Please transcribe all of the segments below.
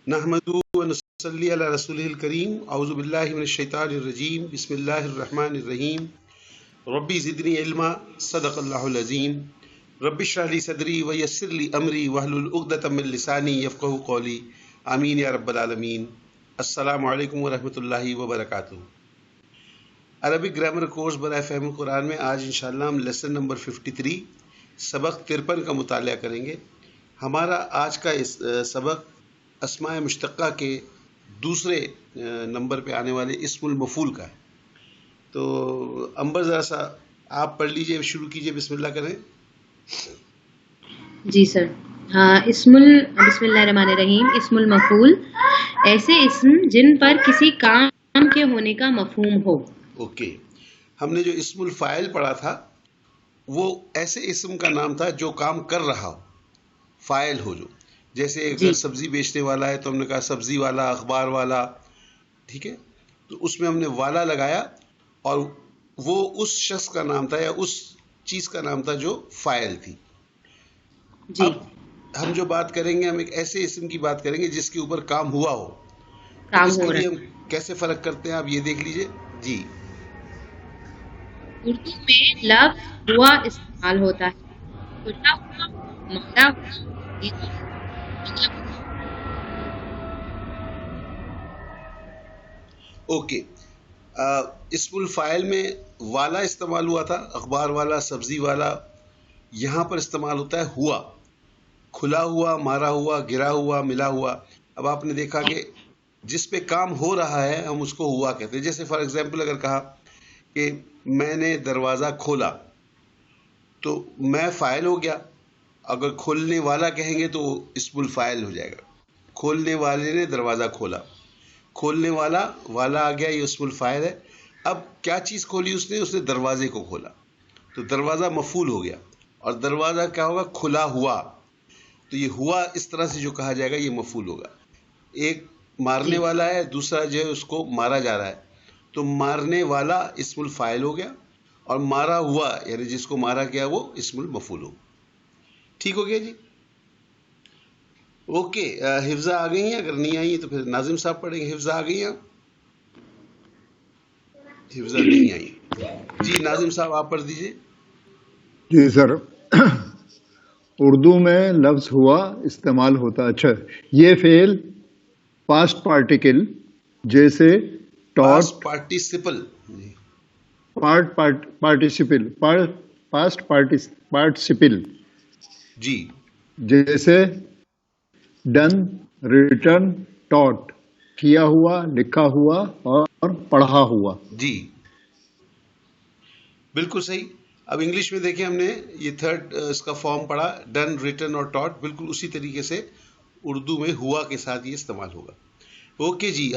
نحمدہ و نصلی علی رسولہ الکریم اعوذ باللہ من الشیطان الرجیم بسم اللہ الرحمن الرحیم ربی زدنی علما صدق اللہ العظیم رب اشرح لی صدری ویسر لی امری واحلل عقدۃ من لسانی یفقہوا قولی آمین یا رب العالمین۔ السلام علیکم ورحمۃ اللہ وبرکاتہ۔ عربک گرامر کورس برائے فہم قرآن میں آج انشاءاللہ ہم لیسن نمبر 53 سبق 53 کا مطالعہ کریں گے۔ ہمارا آج کا سبق اسماء مشتقہ کے دوسرے نمبر پہ آنے والے اسم المفعول کا ہے۔ تو امبر ذرا سا آپ پڑھ لیجئے، شروع کیجئے، بسم اللہ کریں۔ جی سر۔ ہاں، بسم اللہ الرحمن الرحیم۔ اسم المفعول ایسے اسم جن پر کسی کام کے ہونے کا مفہوم ہو۔ اوکے، ہم نے جو اسم الفاعل پڑھا تھا وہ ایسے اسم کا نام تھا جو کام کر رہا ہو، فاعل ہو جو، جیسے اگر سبزی بیچنے والا ہے تو ہم نے کہا سبزی والا، اخبار والا، ٹھیک ہے، تو اس میں ہم نے والا لگایا اور وہ اس شخص کا نام تھا یا اس چیز کا نام تھا جو فاعل تھی۔ اب ہم جو بات کریں گے، ہم ایک ایسے اسم کی بات کریں گے جس کے اوپر کام ہوا ہو۔ اس کے لیے ہم کیسے فرق کرتے ہیں آپ یہ دیکھ لیجئے۔ جی، اردو میں لفظ ہوا استعمال ہوتا ہے، کھلا ہوا، مارا ہوا، اوکے، اسم الفاعل میں والا استعمال ہوا تھا، اخبار والا، سبزی والا۔ یہاں پر استعمال ہوتا ہے ہوا، کھلا ہوا، مارا ہوا، گرا ہوا، ملا ہوا۔ اب آپ نے دیکھا کہ جس پہ کام ہو رہا ہے ہم اس کو ہوا کہتے ہیں۔ جیسے فار ایگزامپل اگر کہا کہ میں نے دروازہ کھولا تو میں فاعل ہو گیا، اگر کھولنے والا کہیں گے تو اسم الفاعل ہو جائے گا۔ کھولنے والے نے دروازہ کھولا، کھولنے والا والا آ گیا، یہ اسم الفاعل ہے۔ اب کیا چیز کھولی اس نے دروازے کو کھولا، تو دروازہ مفعول ہو گیا، اور دروازہ کیا ہوگا؟ کھلا ہوا۔ تو یہ ہوا اس طرح سے جو کہا جائے گا یہ مفعول ہوگا۔ ایک مارنے والا ہے، دوسرا جو ہے اس کو مارا جا رہا ہے، تو مارنے والا اسم الفاعل ہو گیا، اور مارا ہوا یعنی جس کو مارا گیا وہ اسم المفعول ہو۔ ٹھیک ہو گیا جی؟ اوکے، حفظہ آ گئی ہیں؟ اگر نہیں آئی تو پھر ناظم صاحب پڑھیں گے۔ حفظہ آ گئی ہیں؟ حفظہ نہیں آئی جی، ناظم صاحب آپ پڑھ دیجئے۔ جی سر، اردو میں لفظ ہوا استعمال ہوتا۔ اچھا، یہ فعل پاسٹ پارٹیکل جیسے ٹاٹ، پارٹیسپل، پارٹیسپل، پاسٹ پارٹیسپل جی، جیسے ڈن، ریٹن، ٹاٹ، کیا ہوا، لکھا ہوا اور پڑھا ہوا۔ جی بالکل صحیح۔ اب انگلش میں دیکھیں، ہم نے یہ تھرڈ اس کا فارم پڑھا، ڈن، ریٹن اور ٹاٹ، بالکل اسی طریقے سے اردو میں ہوا کے ساتھ یہ استعمال ہوگا۔ اوکے جی،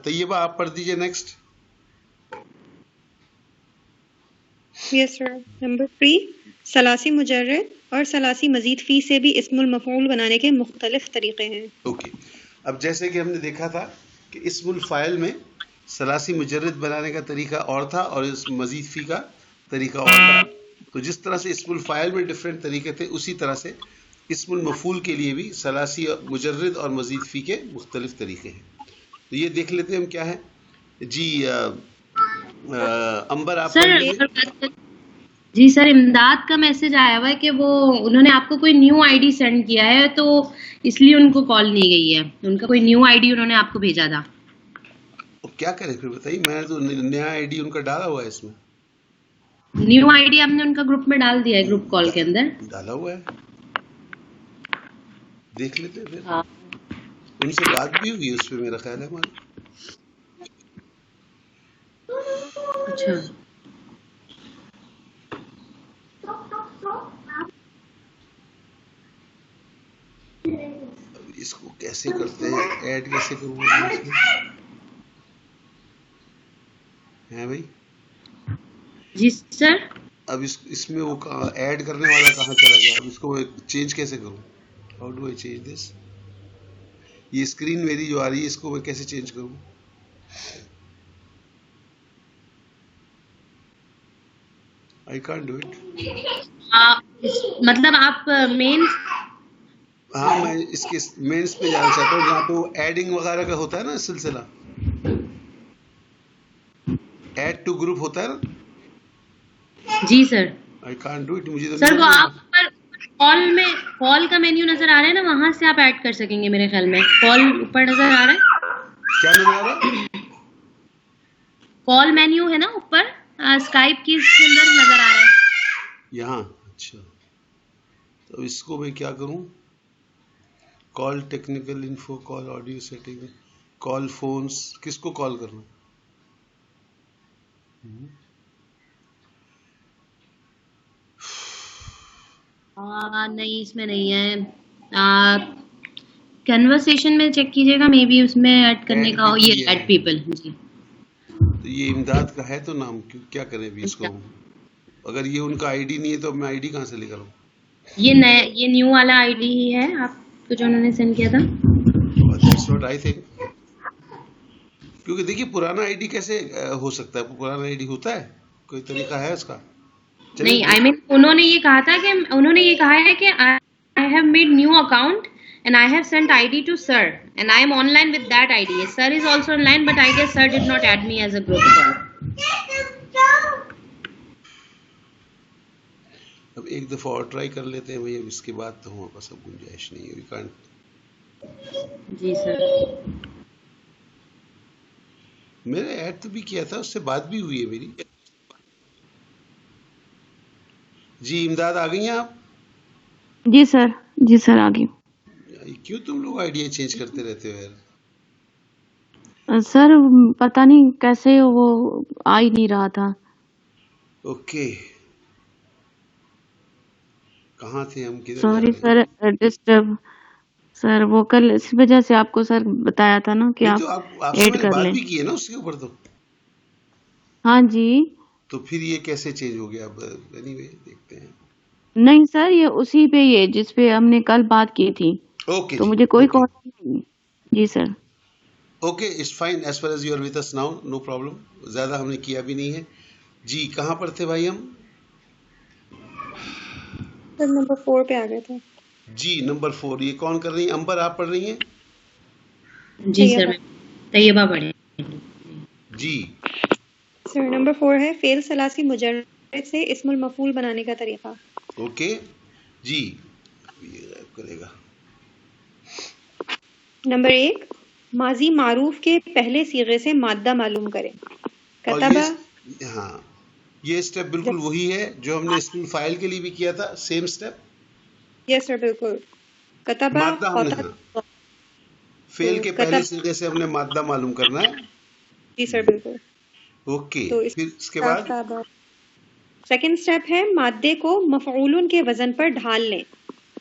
طیبہ آپ پڑھ دیجئے نیکسٹ۔ یس سر۔ نمبر 3، ثلاثی مجرد اور ثلاثی مزید فی سے بھی اسم المفعول بنانے کے مختلف طریقے ہیں۔ اوکے، اب جیسے کہ ہم نے دیکھا تھا کہ اسم الفاعل میں ثلاثی مجرد بنانے کا طریقہ اور تھا اور اس مزید فی کا طریقہ اور تھا۔ تو جس طرح سے اسم الفاعل میں ڈفرینٹ طریقے تھے، اسی طرح سے اسم المفعول کے لیے بھی ثلاثی مجرد اور مزید فی کے مختلف طریقے ہیں۔ تو یہ دیکھ لیتے ہیں ہم کیا ہے۔ جی امبر آپ پڑھ لیجیے۔ جی سر، امداد کا میسج آیا ہوا ہے کہ وہ انہوں نے آپ کو کوئی نیو آئی ڈی سینڈ کیا ہے، تو اس لیے ان کو کال نہیں گئی ہے۔ ان کا کوئی نیو آئی ڈی انہوں نے آپ کو بھیجا تھا۔ کیا کریں پھر بتائیے، میں نے تو نیا آئی ڈی ان کا ڈالا ہوا ہے، اس میں نیو آئی ڈی ہم نے ان کا گروپ میں ڈال دیا ہے، گروپ کال کے اندر ڈالا ہوا ہے، دیکھ لیتے پھر۔ ان سے بات بھی ہوئی اس پہ، میرا خیال ہے ہماری۔ اچھا، اس کو کیسے کرتے ہیں، ایڈ کیسے کروں گا اس میں؟ ہے بھائی جی سر، اب اس میں وہ ایڈ کرنے والا کہاں چلا گیا؟ اب اس کو چینج کیسے کروں؟ How do I change this? یہ اسکرین میری جو آ رہی ہے اس کو میں کیسے چینج کروں؟ I can't do it. مطلب آپ مین ہاں میں اس کے مینس پہ جانا چاہتا ہوں جہاں پہ وہ ایڈنگ وغیرہ کا ہوتا ہے نا سلسلہ، ایڈ ٹو گروپ ہوتا ہے نا. جی سر. آئی کانٹ ڈو اٹ، مجھے تو سر نہیں وہ آتا. آپ اوپر کال میں کال کا مینیو نظر آ رہا ہے نا، وہاں سے آپ ایڈ کر سکیں گے. میرے خیال میں کال اوپر نظر آ رہا ہے. کیا نظر آ رہا ہے؟ کال مینیو ہے نا اوپر اسکائپ کی کے اندر نظر آ رہا ہے یہاں. اچھا تو اس کو میں کیا کروں؟ کال ٹیکنیکل انفو، کال آڈیو سیٹنگ، کال فونز، کس کو کال کرنا؟ نہیں اس میں نہیں ہے. کنورسیشن میں چیک کیجیے گا، مے بی اس میں ایڈ کرنے ایڈ کا بھی ہو. کی یہ ہے ایڈ پیپل. جی تو یہ امداد کا ہے تو نام، کیا کریں ابھی اس کو؟ اگر یہ ان کا آئی ڈی نہیں ہے تو میں آئی ڈی کہاں سے لے کر آؤں؟ یہ نیو والا آئی ڈی ہی ہے آپ کو جو انہوں نے سینڈ کیا تھا. That's what I think. کیونکہ دیکھیے پرانا آئی ڈی کیسے ہو سکتا ہے؟ پرانا آئی ڈی ہوتا ہے، کوئی طریقہ ہے اس کا؟ نہیں آئی مین انہوں نے یہ کہا تھا کہ انہوں نے یہ کہا ہے کہ I have made new account and I have sent I D to sir and I am online with that I D. Sir is also online but I guess sir did not add me as a group account. اب ایک دفعہ اور try کر لیتے ہیں بھائی، اب اس کے بعد تو ہمارے پاس اب گنجائش نہیں ہے. We can't. جی سر. میں نے ایڈ تو بھی کیا تھا، اس سے بات بھی ہوئی ہے میری. جی امداد آ گئی ہیں آپ؟ جی سر. جی سر آگے. کیوں تم لوگ آئیڈیا چینج کرتے رہتے ہو یار؟ سر پتہ نہیں کیسے وہ آ ہی نہیں رہا تھا. اوکے کہاں تھے ہم، کدھر جا سوری رہے ہیں؟ سر ڈسٹرب. سر وہ کل اس وجہ سے آپ کو سر بتایا تھا نا کہ نہیں آپ تو آپ سے میں ایڈ نے کر بات لیں. بھی کی ہے نا اس کے اوپر. ہاں جی. تو پھر یہ کیسے چینج ہو گیا؟ اب اینی وے دیکھتے ہیں. نہیں سر یہ اسی پہ ہی ہے جس پہ ہم نے کل بات کی تھی. اوکے تو جی مجھے کوئی اوکے کال نہیں. جی sir. Okay it's fine as far as you are with us now, no problem. زیادہ ہم نے کیا بھی نہیں ہے. جی کہاں پر تھے بھائی ہم؟ سر نمبر 4 پہ آ گئے تھے. جی نمبر 4. یہ کون کر رہی ہیں؟ امبر آپ پڑھ رہی ہیں؟ جی سر میں طیبہ پڑھیں. جی سر نمبر 4 ہے فعل ثلاثی مجرد سے اسم المفعول بنانے کا طریقہ. اوکے جی یہ غائب کرے گا. نمبر 1 ماضی معروف کے پہلے صیغے سے مادہ معلوم کریں. اور کتبہ. ہاں یہ اسٹیپ بالکل وہی ہے جو ہم نے اسم الفاعل کے لیے بھی کیا تھا، سیم اسٹیپ. یس سر بالکل. کتبہ مادہ ہم نے، ہاں فعل کے پہلے صیغے سے ہم نے مادہ معلوم کرنا ہے. جی سر بالکل. اوکے تو پھر اس کے بعد سیکنڈ سٹیپ ہے مادے کو مفعول کے وزن پر ڈھال لیں.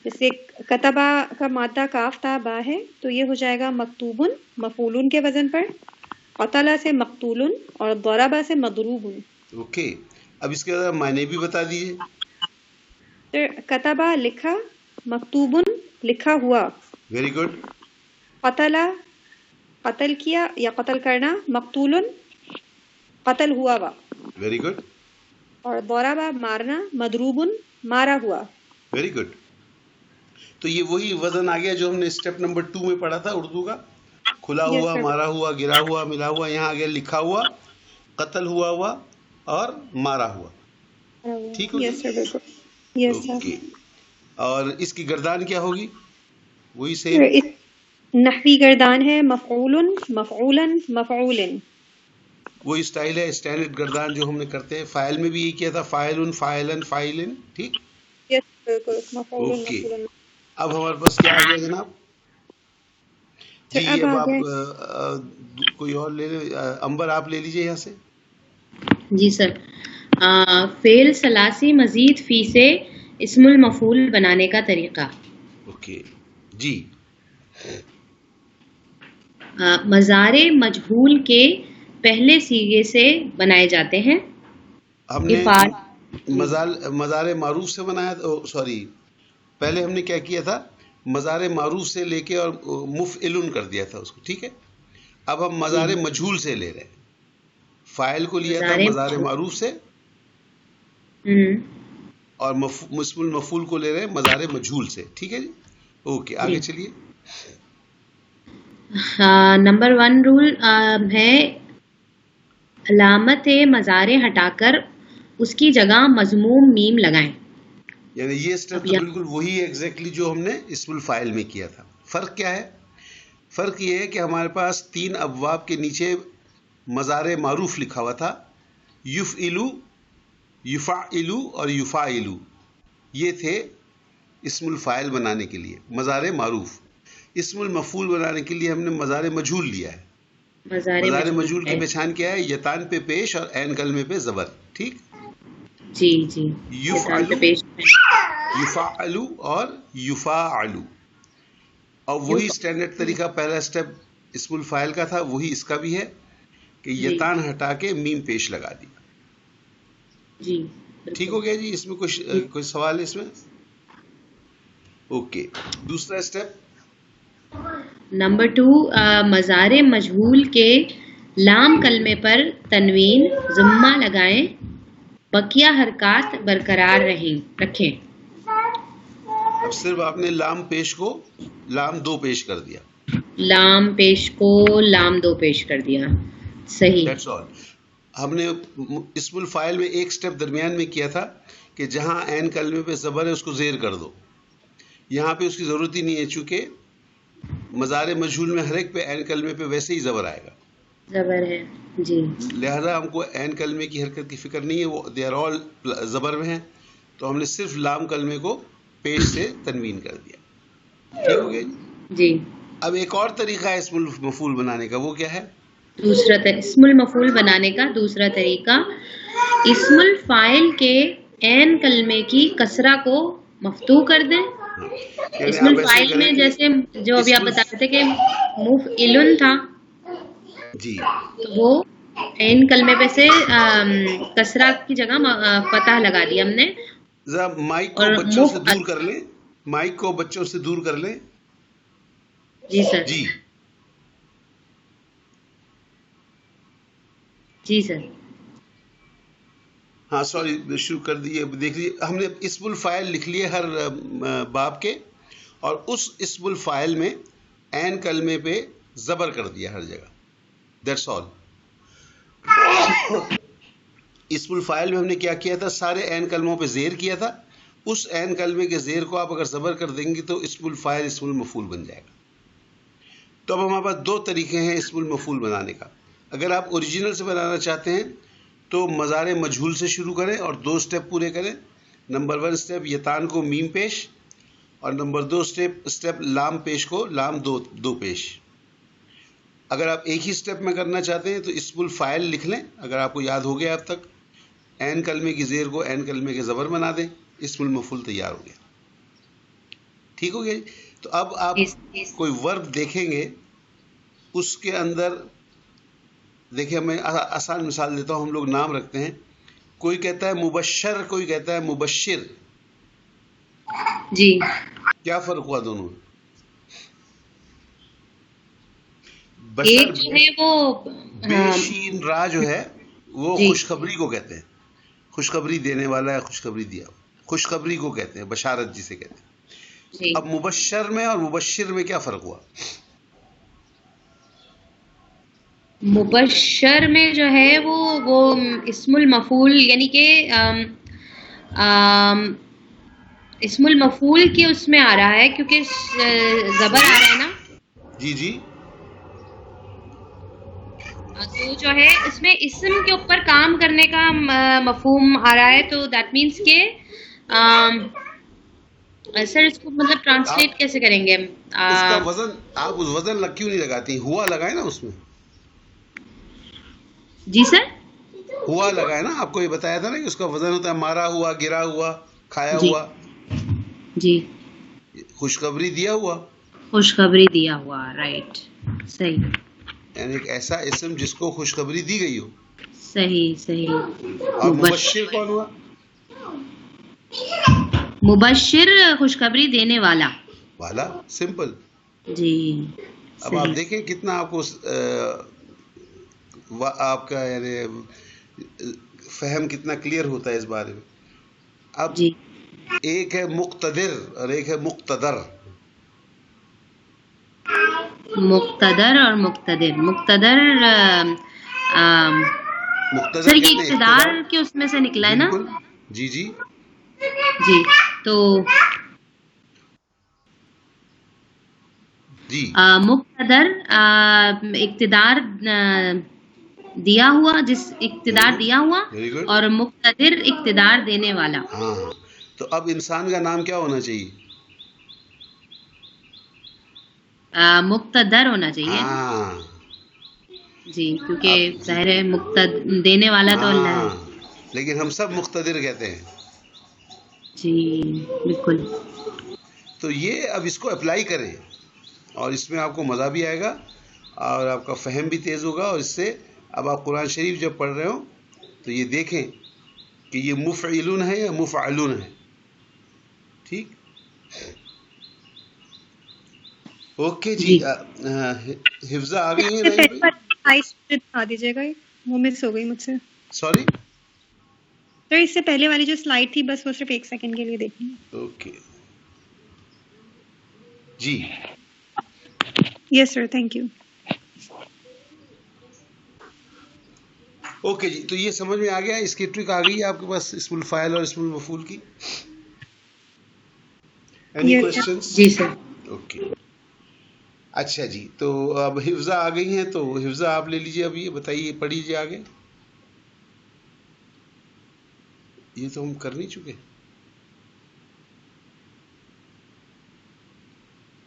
جیسے کتبہ کا مادہ کاف تا با ہے تو یہ ہو جائے گا مکتوب مفعول کے وزن پر، قتل سے مقتول اور ضرب سے مضروب. اوکے اب اس کے بعد معنی بھی بتا دیجیے. کتبہ لکھا، مکتوب لکھا ہوا، ویری گڈ. قتل قتل کیا یا قتل کرنا، مقتول قتل ہوا وا. Very good. اور ضرب مارنا، مضروب مارا ہوا. Very good. تو یہ وہی وزن آ گیا جو ہم نے اسٹیپ نمبر 2 میں پڑھا تھا اردو کا. کھلا ہوا، مارا ہوا، گرا ہوا، ملا ہوا. یہاں آ گیا لکھا ہوا، قتل ہوا ہوا اور مارا ہوا. ٹھیک ہو یس سر بالکل. یس سر. اوکے اور اس کی گردان کیا ہوگی؟ وہی سیم نحوی گردان ہے مفعول مفعولا مفعول. وہی اسٹائل ہے، اسٹینڈرڈ گردان جو ہم نے کرتے ہیں. فاعل میں بھی یہ کیا تھا، فاعل فاعلن فاعلن. ٹھیک یس بالکل مفعول اوکے. مفعول. اب ہمارے پاس کیا آ گیا جناب؟ جی اب آپ کوئی اور لے لیں. امبر آپ لے لیجیے یہاں سے. جی سر. فعل ثلاثی مزید فی سے اسم المفعول بنانے کا طریقہ. اوکے جی. مضارع مجہول کے پہلے صیغے سے بنائے جاتے ہیں. ہم نے مضارع معروف سے بنایا، سوری پہلے ہم نے کیا کیا تھا، مضارع معروف سے لے کے اور مفعل کر دیا تھا اس کو. ٹھیک ہے اب ہم مضارع مجہول سے لے رہے ہیں. فاعل کو لیا تھا مضارع معروف سے اور اسم المفعول کو لے رہے ہیں مضارع مجہول سے. ٹھیک ہے جی. اوکے جی آگے چلیے. نمبر 1 رول ہے علامت مزارے ہٹا کر اس کی جگہ مضموم میم لگائیں. یعنی یہ اب اسٹیپ تو بالکل وہی ہے ایگزیکٹلی جو ہم نے اسم الفاعل میں کیا تھا. فرق کیا ہے؟ فرق یہ ہے کہ ہمارے پاس 3 ابواب کے نیچے مزار معروف لکھا ہوا تھا. یفعلو، یفعلو اور یفعلو، یہ تھے اسم الفاعل بنانے کے لیے مزار معروف. اسم المفعول بنانے کے لیے ہم نے مزار مجہول لیا ہے. مزار مزار مجہول مجہول کی ہے. پہچان کیا ہے؟ یتان پہ پیش اور عین کلمے پہ زبر. ٹھیک. جی جی یتان پہ یفعلو، پیش یفعلو اور یفاعلو. اور وہی اسٹینڈرڈ طریقہ پہلا اسٹیپ اسم الفاعل کا تھا وہی اس کا بھی ہے کہ جی یتان ہٹا کے میم پیش لگا دی. جی ٹھیک بالکل. ہو گیا جی؟ اس میں جی کوئی سوال ہے اس میں؟ اوکے. دوسرا اسٹیپ. نمبر 2 مزار مجہول کے لام کلمے پر تنوین ضمہ لگائیں، بقیہ حرکات برقرار رکھیں. اب صرف آپ نے لام پیش کو لام دو پیش کر دیا. لام پیش کو لام 2 پیش کر دیا. صحیح. That's all. ہم نے اسم الفاعل میں ایک سٹیپ درمیان میں کیا تھا کہ جہاں عین کلمے پہ زبر ہے اس کو زیر کر دو. یہاں پہ اس کی ضرورت ہی نہیں ہے چونکہ مزار مجہول میں ہر ایک پہ عین کلمے پہ ویسے ہی زبر آئے گا. زبر ہے. جی لہذا ہم کو عین کلمے کی حرکت کی فکر نہیں ہے، وہ دے آر آل زبر میں ہیں. تو ہم نے صرف لام کلمے کو پیش سے تنوین کر دیا. ٹھیک ہو گیا جی؟ جی. اب ایک اور طریقہ ہے اسم المفعول بنانے کا، وہ کیا ہے؟ دوسرا اسم المفعول بنانے کا دوسرا طریقہ، اسم الفاعل کے عین کلمے کی کسرہ کو مفتوح کر دیں. یعنی اسم آپ ایسے الفاعل میں کریں کہ جیسے جو ابھی آپ اسم بتا رہے تھے کہ مفعلن تھا، جی تو وہ عین کلمے پہ سے کسرہ کی جگہ فتح لگا دی ہم نے. ذرا مائک کو اور بچوں سے دور کر لیں. مائک کو بچوں سے دور کر لیں. جی سر. جی جی سر. ہاں سوری شروع کر دیے. دیکھ لیجیے ہم نے اسم الفاعل لکھ لیے ہر باب کے، اور اس اسم الفاعل میں عین کلمے پہ زبر کر دیا ہر جگہ. That's all. اسم الفاعل میں ہم نے کیا کیا تھا؟ سارے عین کلموں پہ زیر کیا تھا. اس عین کلمے کے زیر کو آپ اگر زبر کر دیں گے تو اسم الفاعل اسم المفعول بن جائے گا. تو اب ہمارے پاس 2 طریقے ہیں اسم المفعول بنانے کا. اگر آپ اوریجنل سے بنانا چاہتے ہیں تو مزار مجہول سے شروع کریں اور 2 اسٹیپ پورے کریں. نمبر 1 اسٹیپ یتان کو میم پیش، اور نمبر 2 اسٹیپ لام پیش کو لام دو پیش. اگر آپ ایک ہی اسٹیپ میں کرنا چاہتے ہیں تو اسم الفاعل لکھ لیں، اگر آپ کو یاد ہو گیا اب تک. عین کلمے کی زیر کو عین کلمے کے زبر بنا دیں، اسم المفعول تیار ہو گیا. ٹھیک ہو گیا جی؟ تو اب آپ کوئی ورب دیکھیں گے اس کے اندر، دیکھیں میں آسان مثال دیتا ہوں. ہم لوگ نام رکھتے ہیں، کوئی کہتا ہے مبشر، کوئی کہتا ہے مبشر. جی کیا فرق ہوا دونوں میں؟ ایک بشر جو ہے وہ بے شین را جو ہے وہ جی خوشخبری کو کہتے ہیں. خوشخبری دینے والا ہے، خوشخبری دیا، خوشخبری کو کہتے ہیں، بشارت جسے کہتے ہیں. جی. اب مبشر میں اور مبشر میں کیا فرق ہوا؟ مبشر میں جو ہے وہ اسم المفعول یعنی کہ اسم المفعول کے اس میں آ رہا ہے کیونکہ زبر آ رہا ہے نا. جی جی. تو جو ہے اس میں اسم کے اوپر کام کرنے کا مفہوم آ رہا ہے. تو دیٹ مینس کہ سر اس کو مطلب ٹرانسلیٹ کیسے کریں گے؟ اس کا وزن آپ اس وزن کیوں نہیں لگاتی؟ ہوا لگائے نا اس میں. جی سر. ہوا لگائے نا، آپ کو یہ بتایا تھا نا کہ اس کا وزن ہوتا ہے مارا ہوا، گرا ہوا، کھایا جی ہوا. جی. خوشخبری دیا ہوا. خوشخبری دیا ہوا. رائٹ. صحیح. یعنی ایک ایسا اسم جس کو خوشخبری دی گئی ہو. صحیح صحیح. اور مبشر کون ہوا؟ مبشر خوشخبری دینے والا. والا. سمپل. جی. اب آپ دیکھیں کتنا آپ کو آپ کا یعنی فہم کتنا کلیئر ہوتا ہے اس بارے میں. اب جی ایک ہے مقتدر اور ایک ہے مقتدر. مقتدر اور مقتدر. مقتدر مقتدر سر یہ کہتے ہیں اقتدار کے اس میں سے نکلا ہے نا؟ بالکل جی جی جی تو جی مقتدر اقتدار دیا ہوا، جس اقتدار دیا ہوا، ویری گڈ. اور مقتدر اقتدار دینے والا. ہاں تو اب انسان کا نام کیا ہونا چاہیے؟ مقتدر ہونا چاہیے ہاں جی، کیونکہ ظاہر ہے دینے والا تو اللہ ہے. ہاں لیکن ہم سب مقتدر کہتے ہیں. جی بالکل. تو یہ اب اس کو اپلائی کریں اور اس میں آپ کو مزہ بھی آئے گا اور آپ کا فہم بھی تیز ہوگا، اور اس سے اب آپ قرآن شریف جب پڑھ رہے ہو تو یہ دیکھیں کہ یہ مفعلون ہے یا مفعلون ہے. ٹھیک اوکے جی. حفظہ آ گئی ہیں لائن پہ؟ دکھا دیجیے گا، وہ مس ہو گئی مجھ سے. سوری سر اس سے پہلے والی جو سلائڈ تھی بس وہ صرف 1 سیکنڈ کے لیے دیکھیں. اوکے جی. Yes sir, thank you. Okay جی، تو یہ سمجھ میں آ گیا، اس کی ٹرک آ گئی ہے آپ کے پاس اسم الفاعل اور اسم المفعول کی. Any Yes, questions? جی سر. اوکے اچھا جی، تو اب حفظہ آ گئی ہیں تو حفظہ آپ لے لیجیے. اب یہ بتائیے، پڑھ لیجیے آگے. یہ تو ہم کر نہیں چکے.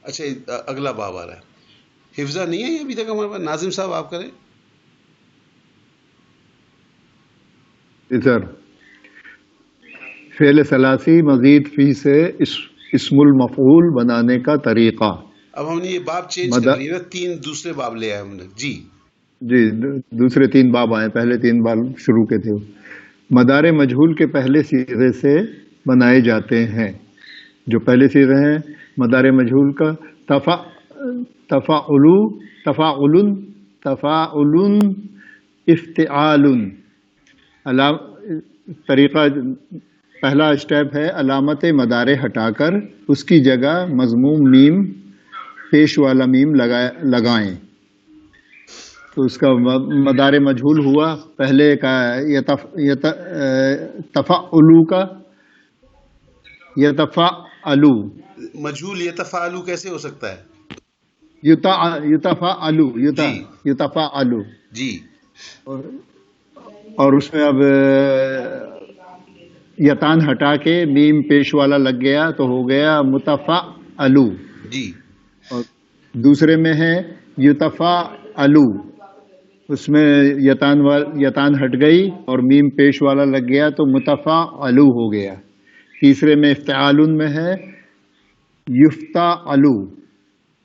اچھا اگلا باب آ رہا ہے. حفظہ نہیں ہے یہ ابھی تک ہمارے پاس. ناظم صاحب آپ کریں. سر فعل ثلاثی مزید فی سے اسم المفعول بنانے کا طریقہ. اب ہم نے یہ باب چینج کر لیا نا، 3 دوسرے باب لے آئے ہم نے. جی جی دوسرے 3 باب آئے، پہلے 3 باب شروع کے تھے. مدار مجہول کے پہلے صیغے سے بنائے جاتے ہیں. جو پہلے صیغے ہیں مدار مجہول کا تفاعل افتعال. طریقہ پہلا اسٹیپ ہے علامت مدار ہٹا کر اس کی جگہ مضموم میم پیش والا میم لگائیں. تو اس کا مدار مجہول ہوا پہلے کا تفعلو کا یتفعلو. مجہول یتفعلو کیسے ہو سکتا ہے؟ یتفعلو جی. اور اس میں اب یتان ہٹا کے میم پیش والا لگ گیا تو ہو گیا متفعلو. جی. اور دوسرے میں ہے یتفعلو، اس میں یتان ہٹ گئی اور میم پیش والا لگ گیا تو متفعلو ہو گیا. تیسرے میں افتعالن میں ہے یفتعلو،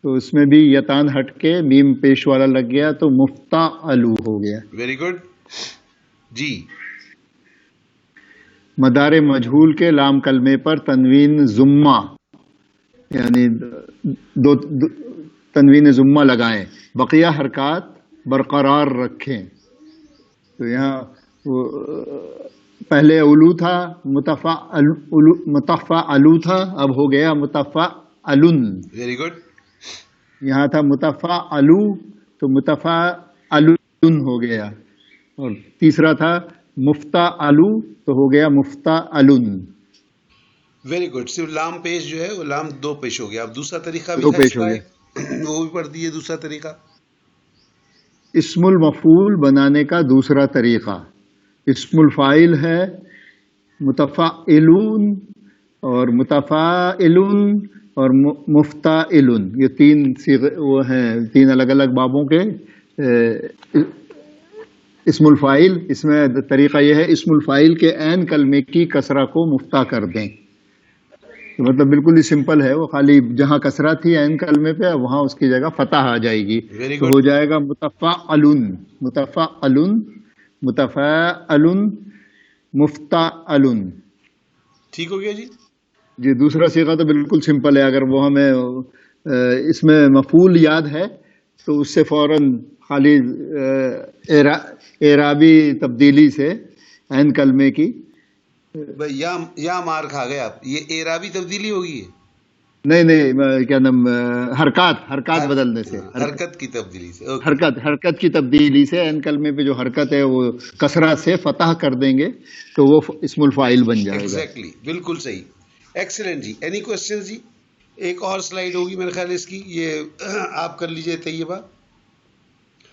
تو اس میں بھی یتان ہٹ کے میم پیش والا لگ گیا تو مفتعلو ہو گیا. ویری گڈ جی. مدار مجہول کے لام کلمے پر تنوین ضمہ یعنی دو تنوین ضمہ لگائیں، بقیہ حرکات برقرار رکھیں. تو یہاں پہلے علو تھا متفعلو تھا، اب ہو گیا متفعلن. Very good. یہاں تھا متفعلو تو متفعلن ہو گیا. اور تیسرا تھا مفتعلو تو ہو گیا مفتعلن. Very good. صرف لام پیش جو ہے وہ لام 2 پیش ہو گیا. اب دوسرا طریقہ بھی 2 پیش ہو گیا. وہ بھی پڑھ دیجیے دوسرا طریقہ. اسم المفعول بنانے کا دوسرا طریقہ. اسم الفاعل ہے متفعلون اور متفاعلون اور مفتعلن. یہ 3 صیغے وہ ہیں 3 الگ الگ بابوں کے اسم الفاعل. اس میں طریقہ یہ ہے اسم الفاعل کے عین کلمے کی کسرہ کو مفتع کر دیں. مطلب بالکل ہی سمپل ہے، وہ خالی جہاں کسرہ تھی عین کلمے پہ وہاں اس کی جگہ فتح آ جائے گی تو ہو جائے گا متفعلن متفعلن متفعلن مفتعلن. ٹھیک ہو گیا جی. جی دوسرا صیغہ تو بالکل سمپل ہے. اگر وہ ہمیں اس میں مفعول یاد ہے تو اس سے فوراً خالی اعرابی تبدیلی سے عین کلمے کی یا مار کھا گئے آپ. یہ اعرابی تبدیلی ہوگی. نہیں کیا نام، حرکات بدلنے سے، حرکت کی تبدیلی سے، حرکت کی تبدیلی سے این کلمے پہ جو حرکت ہے وہ کسرہ سے فتح کر دیں گے تو وہ اسم الفاعل بن جائے گا. ایگزیکٹلی، بالکل صحیح. ایکسلنٹ جی. اینی کوشچن جی؟ ایک اور سلائیڈ ہوگی میرے خیال اس کی، یہ آپ کر لیجئے طیبہ.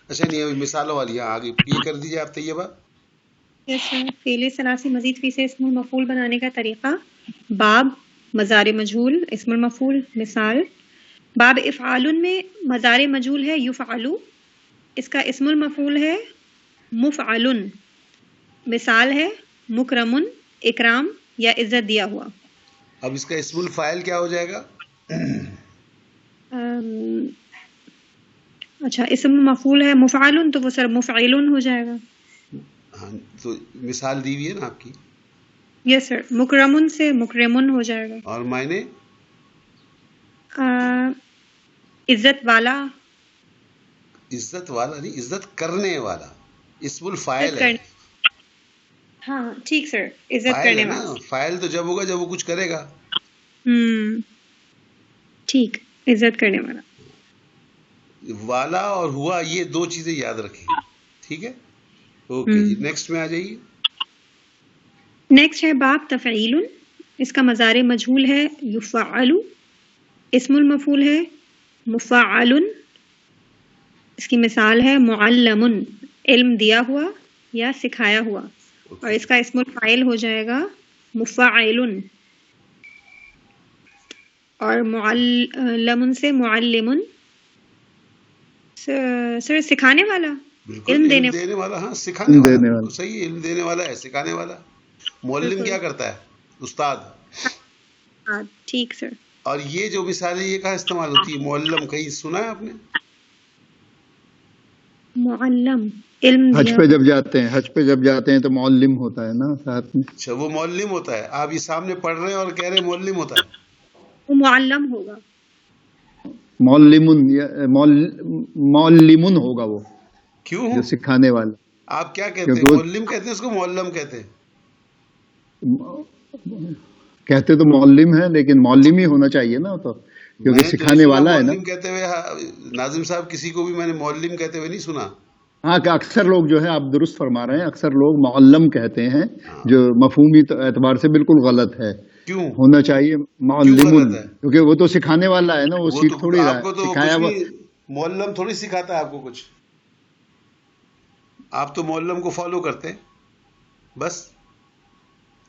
اچھا نہیں، ابھی مثالوں والی آگے یہ کر دیجئے آپ طیبہ. فعل ثلاثی مزید فی سے اسم المفعول بنانے کا طریقہ: باب مضارع مجہول اسم المفعول. مثال: باب افعال میں مضارع مجہول ہے یفعلو، اس کا اسم المفعول ہے مفعل. مثال ہے مکرم، اکرام یا عزت دیا ہوا. اب اس کا اسم الفاعل کیا ہو جائے گا؟ اچھا، اسم مفعول ہے مفعل تو وہ سر مفعل ہو جائے گا. ہاں تو مثال دی ہوئی ہے نا آپ کی. یس سر، مکرمن سے مکرمن ہو جائے گا. اور معنی؟ عزت والا. عزت والا نہیں، عزت کرنے والا. اسم الفاعل ہے. ہاں ٹھیک سر، عزت کرنے والا. فاعل تو جب ہوگا جب وہ کچھ کرے گا. ٹھیک، عزت کرنے والا. والا اور ہوا، یہ دو چیزیں یاد رکھیں. ٹھیک ہے، اوکے جی. نیکسٹ میں آ جائیے. نیکسٹ ہے باب تفعیل، اس کا مضارع مجہول ہے یفعل، اسم المفعول ہے مفعل. اس کی مثال ہے معلم، علم دیا ہوا یا سکھایا ہوا. اور اس کا اسم الفاعل ہو جائے گا مفعل. اور معلم سے معلم، سر سکھانے والا، علم دینے والا. ہاں سکھانے والا، صحیح. علم دینے والا ہے، سکھانے والا. معلم کیا کرتا ہے؟ استاد. ٹھیک سر. اور یہ جو مثال ہے یہ کہاں استعمال ہوتی ہے؟ معلم کہیں سنا ہے آپ نے؟ معلم علم حج پہ جب جاتے ہیں تو معلم ہوتا ہے نا ساتھ میں. اچھا، وہ معلم ہوتا ہے. آپ یہ سامنے پڑھ رہے ہیں اور کہہ رہے ہیں معلم ہوتا ہے. وہ معلم ہوگا. معلمن ہوگا وہ. کیوں؟ جو سکھانے والا. آپ کیا کہتے ہیں؟ معلم کہتے ہیں اس کو، معلم کہتے ہیں؟ کہتے تو معلم ہے لیکن معلم ہی ہونا چاہیے نا، تو کیونکہ سکھانے والا ہے نا. معلم کہتے ہوئے ناظم صاحب کسی کو بھی میں نے معلم کہتے ہوئے نہیں سنا. ہاں کہ اکثر لوگ جو ہے، آپ درست فرما رہے ہیں، اکثر لوگ معلم کہتے ہیں، جو مفہومی اعتبار سے بالکل غلط ہے. کیوں ہونا چاہیے معلم؟ کیونکہ وہ تو سکھانے والا ہے نا، وہ سیکھ تھوڑی رہا ہے. سکھایا ہوا معلم تھوڑی سکھاتا ہے آپ کو کچھ. آپ تو معلم کو فالو کرتے ہیں بس.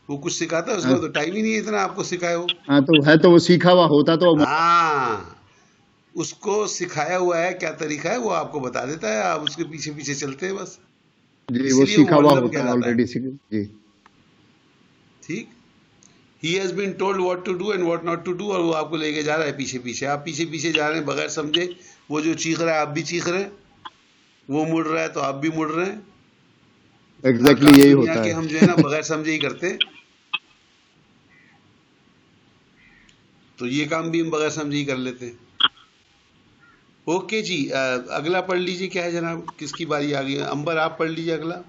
وہ کچھ سکھاتا ہے، اس کا تو ٹائم ہی نہیں ہے اتنا آپ کو سکھائے ہو. ہاں تو ہے، تو وہ سیکھا ہوا ہوتا تو. ہاں، اس کو سکھایا ہوا ہے، کیا طریقہ ہے وہ آپ کو بتا دیتا ہے، آپ اس کے پیچھے پیچھے چلتے ہیں بس. جی وہ سیکھا ہوا ہوتا ہے آلریڈی. جی ٹھیک. He has been told what to do and what not to do، اور وہ آپ کو لے کے جا رہا ہے پیچھے پیچھے. آپ پیچھے پیچھے جا رہے ہیں بغیر سمجھے. وہ جو چیخ رہا ہے آپ بھی چیخ رہے ہیں، وہ مڑ رہا ہے تو آپ بھی مڑ رہے ہیں. ایگزیکٹلی یہی ہوتا ہے. ہم جو ہے نا بغیر سمجھے ہی کرتے ہیں. تو یہ کام بھی ہم بغیر سمجھے ہی کر لیتے ہیں. اوکے جی، اگلا پڑھ لیجیے. کیا ہے جناب، کس کی باری آ گئی؟ امبر آپ پڑھ لیجیے اگلا.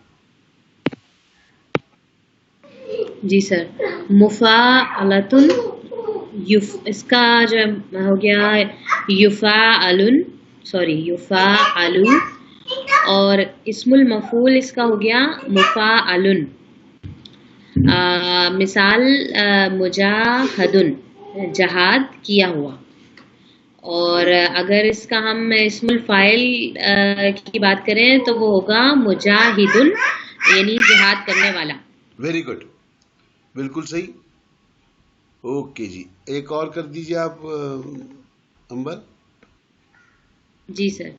جی سر. مفاعلتن، اس کا جو ہو گیا یفعلن، اور اسم المفعول اس کا ہو گیا مفعلن. مثال مجاہدن، جہاد کیا ہوا. اور اگر اس کا ہم اسم الفاعل کی بات کریں تو وہ ہوگا مجاہدن، یعنی جہاد کرنے والا. ویری گڈ، بالکل صحیح. اوکے جی، ایک اور کر دیجیے آپ امبر. جی سر.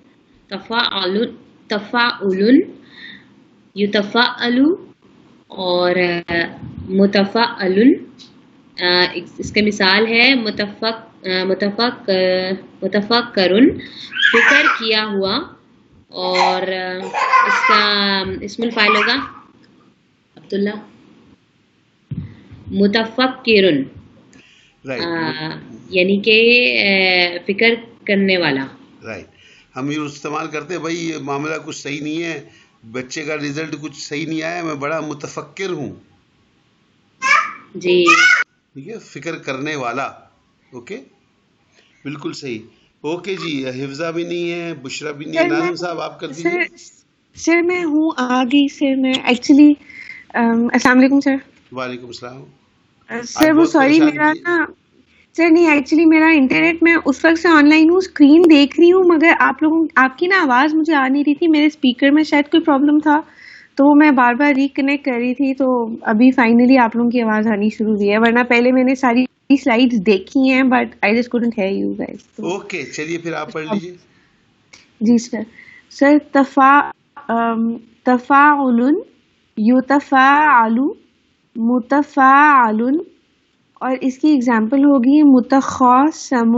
تفاعل، یتفاعل اور متفاعل. اس کا مثال ہے متفکرن، فکر کیا ہوا. اور اس کا اسم الفاعل ہوگا عبداللہ متفکرن، یعنی کہ فکر کرنے والا. رائٹ. ہم یہ استعمال کرتے ہیں بھائی یہ معاملہ کچھ صحیح نہیں ہے، بچے کا رزلٹ کچھ صحیح نہیں آیا، میں بڑا متفکر ہوں. جی ٹھیک ہے، فکر کرنے والا. اوکے. بالکل صحیح. اوکے جی, حفظہ بھی نہیں ہے, بشرا بھی نہیں ہے. ناظم صاحب آپ کر دیجیے. سر میں ہوں آ گئی سر. میں ایکچولی السلام علیکم سر. وعلیکم السلام. سر وہ سوری میرا نا سر نہیں ایکچولی میرا انٹرنیٹ میں اس وقت سے آن لائن ہوں, اسکرین دیکھ رہی ہوں, مگر آپ کی نا آواز مجھے آ نہیں رہی تھی. میرے اسپیکر میں شاید کوئی پرابلم تھا, تو وہ میں بار بار ریکنیکٹ کر رہی تھی. تو ابھی فائنلی آپ لوگوں کی آواز آنی شروع ہوئی ہے, ورنہ پہلے میں نے ساری سلائیڈز دیکھی ہیں but I just couldn't hear you guys. Okay چلیے پھر آپ پڑھ لیجیے. جی سر. سر تفاعل, یتفاعل, متفاعل, اور اس کی ایگزامپل ہوگی متخاصم,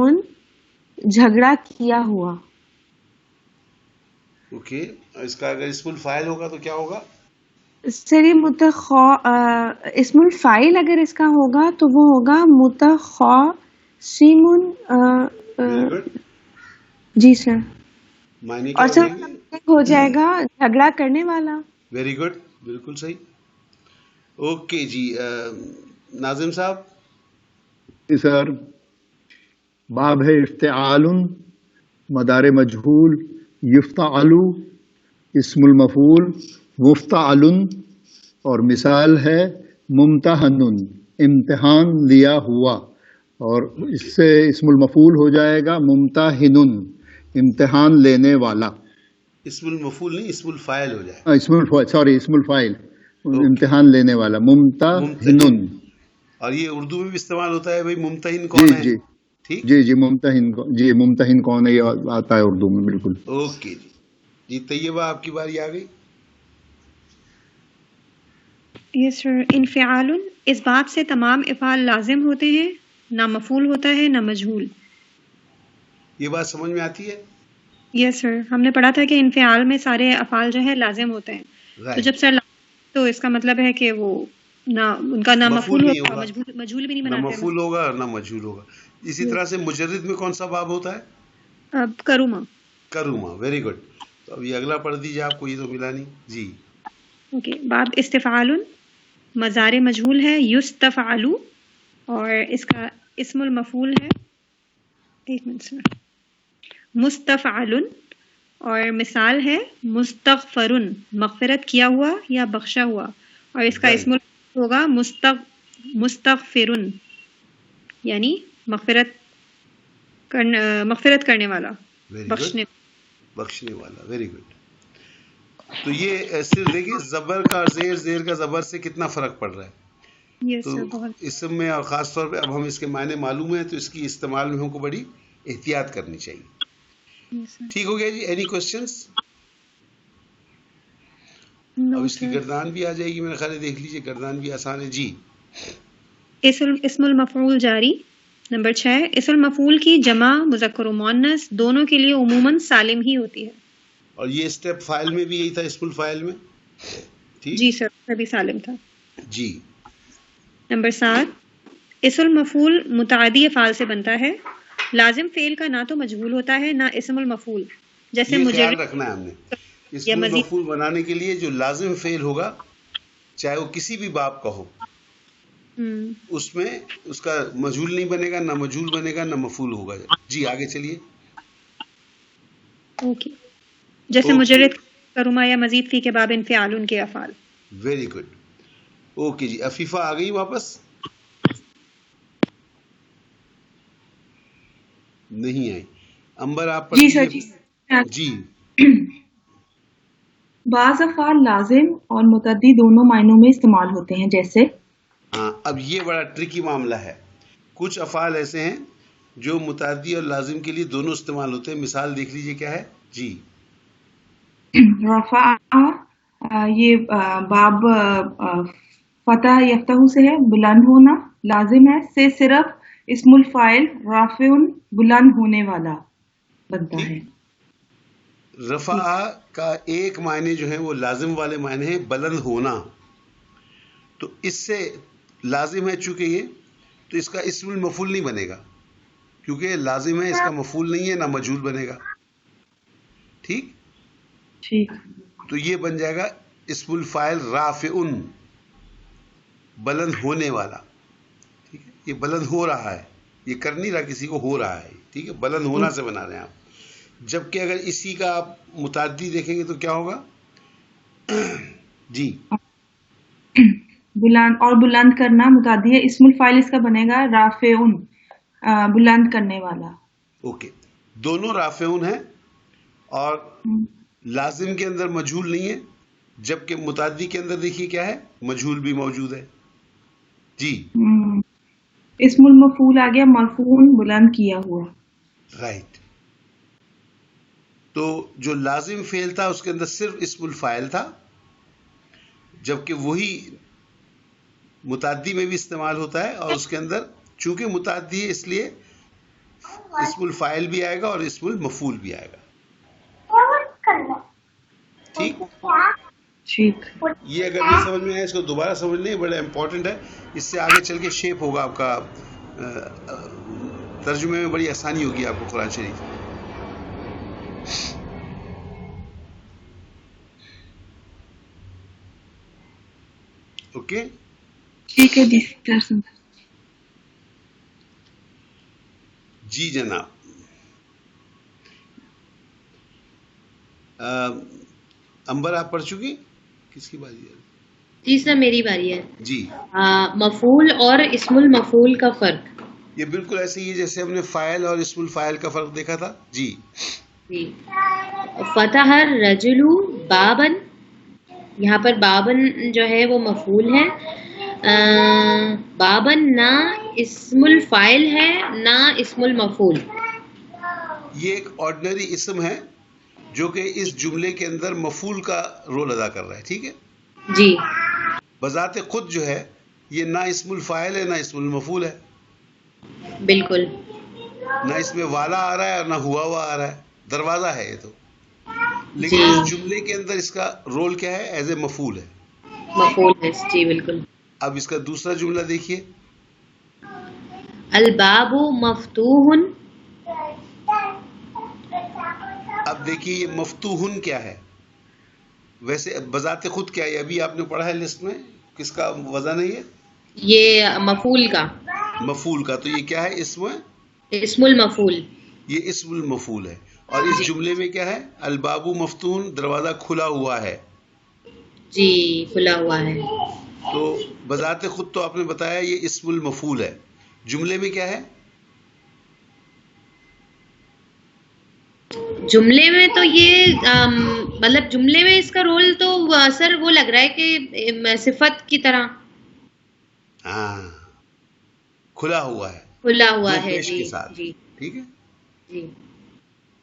جھگڑا کیا ہوا. اوکے, اس کا اگر اسم الفاعل ہوگا تو کیا ہوگا؟ سر یہ اسم الفاعل اگر اس کا ہوگا تو وہ ہوگا متخاصم. جی سر. معنی اور کیا سر ہو جائے گا جھگڑا کرنے والا. ویری گڈ, بالکل صحیح. اوکے جی, ناظم صاحب. جی سر. باب ہے افتعال, مدار مجہول, یفتعل اسم المفعول, مفتعل, اور مثال ہے ممتحن, امتحان لیا ہوا, اور اس سے اسم المفعول ہو جائے گا ممتحن, امتحان لینے والا. اسم المفعول نہیں, اسم الفاعل ہو جائے. اسم الفاعل امتحان لینے والا, ممتحن. اور یہ اردو میں بھی استعمال ہوتا ہے بھائی, ممتحن کون ہے؟ ٹھیک, جی ممتحن کون ہے یہ آتا ہے اردو میں. بالکل. اوکے جی. جی طیبہ آپ کی باری آ گئی. یس سر. انفعال, اس باب سے تمام افعال لازم ہوتے ہیں, نہ مفعول ہوتا ہے نہ مجہول. یہ بات سمجھ میں آتی ہے؟ یس سر. ہم نے پڑھا تھا کہ انفعال میں سارے افعال جو ہے لازم ہوتے ہیں. تو جب سر تو اس کا مطلب ہے کہ وہ نہ ان کا نہ مفعول ہوگا, مجہول بھی نہیں بناتے. نہ مفعول ہوگا اور نہ مجہول ہوگا. اسی طرح سے مجرد میں کون سا باب ہوتا ہے؟ اب کروما. Croma, very good. تو اب یہ اگلا پڑھ دیجیے, آپ کو یہ تو ملا نہیں. جی اوکے. باب استفعال, مضارع مجہول ہے یستفعل, اور اس کا اسم المفعول ہے, ایک منٹ سر, مستفعل, اور مثال ہے مستغفر, مغفرت کیا ہوا یا بخشا ہوا, اور اس کا اسم ہوگا مستغفر, یعنی مغفرت کرنے والا, بخشنے والا. Very good. تو یہ صرف دیکھیے زبر کا اور زیر کا زبر سے کتنا فرق پڑ رہا ہے. تو اسم میں اور خاص طور پہ اب ہم اس کے معنی معلوم ہیں, تو اس کی استعمال میں ہم کو بڑی احتیاط کرنی چاہیے. ٹھیک ہو گیا جی. Any questions? اب اس کی گردان بھی آ جائے گی میرے خیال ہے, دیکھ لیجیے گردان بھی آسان ہے. جی اسم المفعول جاری. نمبر 6, اسم المفعول کی جمع مذکر و مؤنث دونوں کے لیے عموماً سالم ہی ہوتی ہے. اور یہ اسٹیپ فائل میں بھی یہی تھا, اسم الفائل میں. ٹھیک جی سر, بھی سالم تھا. جی. نمبر 7, اسم المفعول متعدی افعال سے بنتا ہے. لازم فعل کا نہ تو مجہول ہوتا ہے نہ اسم المفعول. جیسے یہ مجرد خیال رکھنا ہے ہم نے, اسم المفعول بنانے کے لیے جو لازم فعل ہوگا, چاہے وہ کسی بھی باب کا ہو, اس میں اس کا مجہول نہیں بنے گا, نہ مجہول بنے گا, نہ مفعول ہوگا. جی آگے چلیے. اوکے. جیسے مجرد کرما یا مزید فی کے باب انفعال ان کے افعال. Very good. اوکے جی. عفیفہ آ گئی واپس؟ نہیں آئی. امبر آپ پڑھ لیجیے. جی. بعض افعال لازم اور متعدی دونوں معنوں میں استعمال ہوتے ہیں, جیسے ہاں, اب یہ بڑا ٹرکی معاملہ ہے. کچھ افعال ایسے ہیں جو متعدی اور لازم کے لیے دونوں استعمال ہوتے ہیں. مثال دیکھ لیجیے کیا ہے. جی رفع, یہ باب فتح یفتح سے ہے, بلند ہونا لازم ہے, سے صرف اسم الفاعل رافع بلند ہونے والا بنتا ہے. رفع کا ایک معنی جو ہے وہ لازم والے معنی ہیں بلند ہونا, تو اس سے لازم ہے چونکہ یہ, تو اس کا اسم المفعول نہیں بنے گا, کیونکہ لازم ہے, اس کا مفعول نہیں ہے, نہ مجہول بنے گا. ٹھیک. تو یہ بن جائے گا اسم الفاعل رافع, بلند ہونے والا. ٹھیک ہے, یہ بلند ہو رہا ہے, یہ کر نہیں رہا کسی کو، ہو رہا ہے. ٹھیک ہے، بلند ہونا سے بنا رہے ہیں آپ. جبکہ اگر اسی کا آپ متعدی دیکھیں گے تو کیا ہوگا؟ جی بلند اور بلند کرنا متعدی ہے. اسم الفاعل اس کا بنے گا رافعون، بلند کرنے والا. اوکے، دونوں رافعون ہیں اور لازم کے اندر مجہول نہیں ہے، جبکہ متعدی کے اندر دیکھیے کیا ہے، مجہول بھی موجود ہے. جی اسم المفعول آ گیا مرفوع، بلند کیا ہوا. رائٹ. تو جو لازم فعل تھا اس کے اندر صرف اسم الفاعل تھا، جبکہ وہی متعدی میں بھی استعمال ہوتا ہے، اور اس کے اندر چونکہ متعدی ہے اس لیے اسم الفاعل بھی آئے گا اور اسم المفعول بھی آئے گا. ٹھیک، ٹھیک. یہ اگر نہیں سمجھ میں آئے اس کو دوبارہ سمجھ لیں، بڑا امپورٹنٹ ہے. اس سے آگے چل کے شیپ ہوگا آپ کا ترجمے میں، بڑی آسانی ہوگی آپ کو قرآن شریف. اوکے، ٹھیک ہے جی. جی جناب. امبر آپ پڑھ چکی؟ کس کی باری ہے؟ جی سر میری باری ہے. جی، مفعول اور اسم المفعول کا فرق. یہ بالکل ایسے ہی ہے جیسے ہم نے فاعل اور اسم الفاعل کا فرق دیکھا تھا. جی جی، فتح الرجل بابن، یہاں پر بابن جو ہے وہ مفعول ہے. بابن نہ اسم الفاعل ہے نہ اسم المفعول. یہ ایک آرڈنری اسم ہے جو کہ اس جملے کے اندر مفعول کا رول ادا کر رہا ہے. ٹھیک ہے، جی بذات خود جو ہے یہ نہ اسم الفاعل ہے نہ اسم المفعول ہے، بالکل. نہ اس میں والا آ رہا ہے اور نہ ہوا ہوا آ رہا ہے. دروازہ ہے یہ تو، لیکن جی اس جملے کے اندر اس کا رول کیا ہے؟ ایز اے مفعول ہے. مفعول ہے. جی بالکل. اب اس کا دوسرا جملہ دیکھیے، الباب مفتوح. اب دیکھیے یہ مفتوحن کیا ہے؟ ویسے بذات خود کیا ہے؟ ابھی آپ نے پڑھا ہے لسٹ میں، کس کا وزن ہے یہ؟ یہ مفعول کا، مفعول کا. تو یہ کیا ہے؟ اسم المفعول. یہ اسم المفعول ہے. اور اس جی جملے میں کیا ہے؟ الباب مفتون، دروازہ کھلا ہوا ہے. جی کھلا ہوا ہے. تو بذات خود تو آپ نے بتایا یہ اسم المفعول ہے. جملے میں کیا ہے؟ جملے میں تو یہ مطلب جملے میں اس کا رول تو سر وہ لگ رہا ہے کہ صفت کی طرح ہاں، کھلا ہوا ہے، کھلا ہوا دو ہے. پیش جی کے ساتھ. جی ٹھیک ہے، جی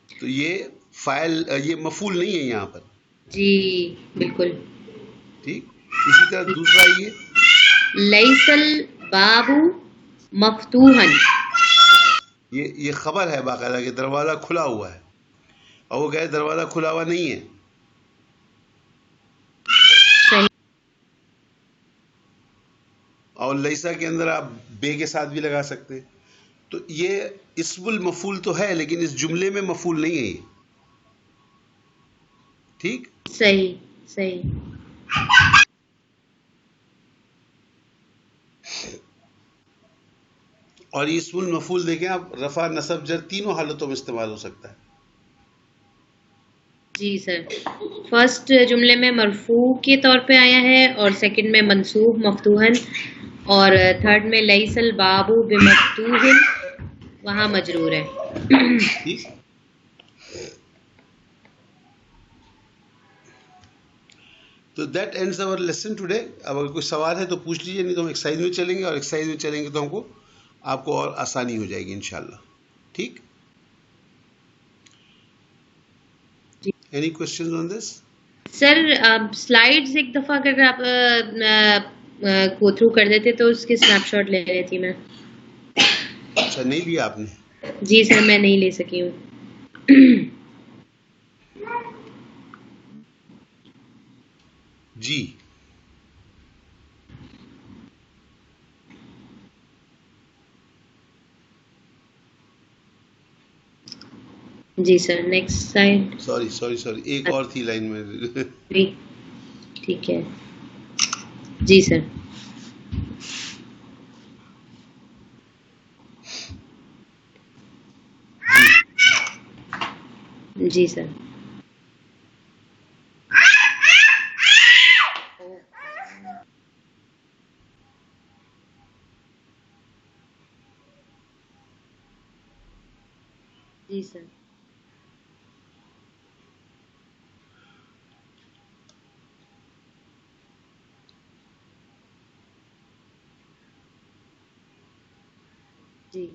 تو یہ فاعل، یہ مفعول نہیں ہے یہاں پر. جی بالکل. ٹھیک، اسی طرح دوسرا یہ لیس الباب مفتوحا. یہ خبر ہے باقاعدہ کہ دروازہ کھلا ہوا ہے، اور وہ کہے دروازہ کھلا ہوا نہیں ہے. صحیح. اور لیسا کے اندر آپ بے کے ساتھ بھی لگا سکتے ہیں. تو یہ اسم المفعول تو ہے لیکن اس جملے میں مفعول نہیں ہے یہ. ٹھیک، صحیح صحیح. اور یہ اسم المفعول دیکھیں آپ، رفع نصب جر تینوں حالتوں میں استعمال ہو سکتا ہے. جی سر، فرسٹ جملے میں مرفوع کے طور پہ آیا ہے، اور سیکنڈ میں منصوب مفتوحن، اور تھرڈ میں لیس الباب بمفتوح، وہاں مجرور ہے. ٹھیک، تو that ends our lesson today. اب اگر کوئی سوال ہے تو پوچھ لیجیے، نہیں تو ہم ایکسرسائز میں چلیں گے، اور ایکسرسائز میں چلیں گے تو ہم کو آپ کو اور آسانی ہو جائے گی انشاءاللہ. ٹھیک، any questions on this? Sir slides ایک دفعہ اگر آپ گو تھرو کر دیتے تو اس کے اسنیپ شاٹ لے رہی تھی میں. اچھا، نہیں لیا آپ نے؟ جی سر میں نہیں لے سکی ہوں. جی جی سر نیکسٹ سائڈ. سوری ایک اور تھی لائن میں. ٹھیک ہے جی سر. جی سر. جی سر. جی.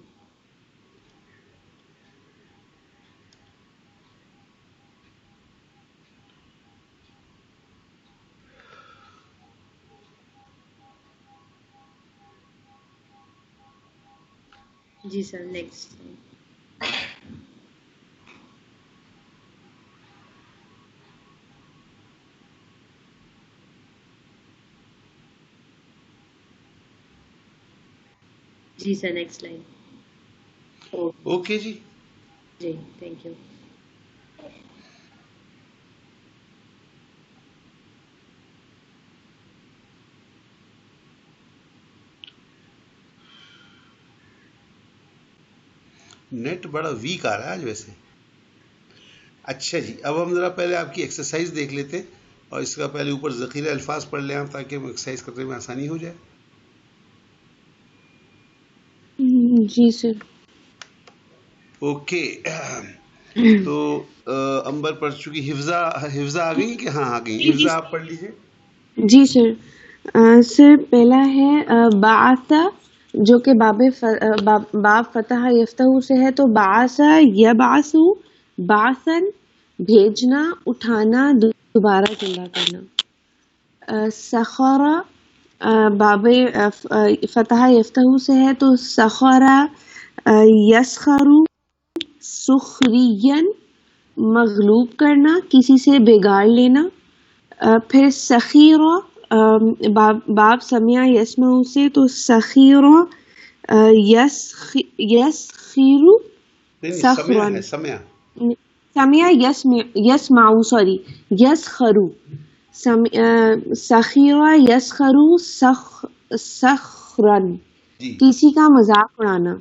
جی سر. نیکسٹ. جی سر. Next line. اوکے جی. جی. Thank you. نیٹ بڑا ویک آ رہا ہے آج ویسے. اچھا جی، اب ہم ذرا پہلے آپ کی ایکسرسائز دیکھ لیتے ہیں اور اس کا پہلے اوپر ذخیرہ الفاظ پڑھ لیں آپ تاکہ ہم ایکسرسائز کرنے میں آسانی ہو جائے. جی سر. اوکے. تو امبر پڑھ چکی. حفظہ آ گئی کہ ہاں آ گئی؟ حفظہ آپ پڑھ لیجیے. جی سر. سر پہلا ہے بعث، جو کہ باب فتح یفتح سے ہے، تو بعث یبعث بعثن، بھیجنا، اٹھانا، دوبارہ زندہ کرنا. سخر باب فتح یفتح سے ہے، تو سخر یسخر سخرین، مغلوب کرنا، کسی سے بگاڑ لینا. پھر سخیر باب سمع یسمع سے، تو سخیر یسخیر سخرن. سمع یسمع سوری یسخرو. سخیر یسخرو سخرن، کسی کا مذاق اڑانا.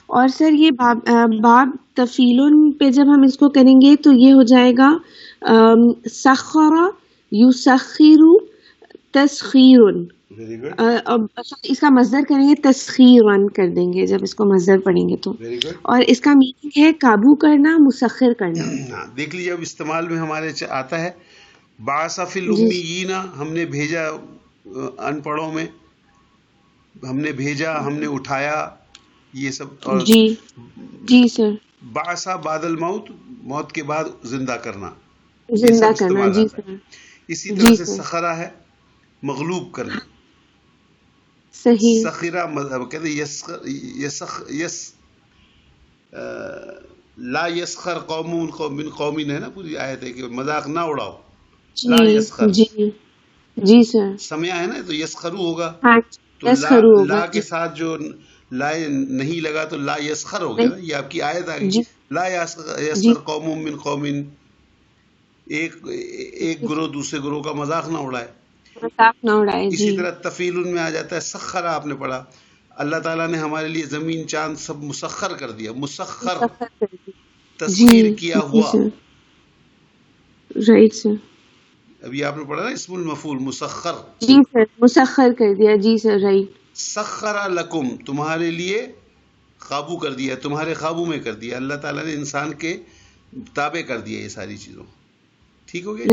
اور سر یہ باب تفیلن پہ جب ہم اس کو کریں گے تو یہ ہو جائے گا سخر یسخر تسخیرن. اس کا مصدر کریں گے تسخیرن کر دیں گے جب اس کو مصدر پڑھیں گے تو. اور اس کا میننگ ہے قابو کرنا، مسخر کرنا. دیکھ لیجیے اب استعمال میں ہمارے آتا ہے بعث فی الامیین، ہم نے بھیجا ان پڑھوں میں، ہم نے بھیجا، ہم نے اٹھایا، یہ سب. اور جی جی سر. بعث بعد الموت، موت کے بعد زندہ کرنا، زندہ کرنا. جی سر. اسی طرح سے سخرہ ہے مغلوب کرنا. صحیح. سخرہ کہتے لا یسخر قوم من قوم ہے نا، پوری آیت ہے کہ مذاق نہ اڑاؤ. لا یسخر. جی جی سر. سمیا ہے نا تو یسخرو ہوگا. تو لا کے ساتھ جو لا نہیں لگا تو لا یسخر ہو گیا نا. یہ آپ کی آیت آ گئی. لا یسخر قوم من قوم، ایک گروہ دوسرے گروہ کا مذاق نہ اڑائے. اسی طرح تفیل میں آ جاتا ہے سخر. آپ نے پڑھا اللہ تعالیٰ نے ہمارے لیے زمین چاند سب مسخر کر دیا. مسخر تسخیر کیا ہوا. Right sir. ابھی آپ نے پڑھا نا اسم المفعول مسخر. جی سر. مسخر کر دیا. جی سر. رائٹ. سخر لکم، تمہارے لیے قابو کر دیا، تمہارے قابو میں کر دیا. اللہ تعالیٰ نے انسان کے تابع کر دیا یہ ساری چیزوں. ٹھیک ہو گیا.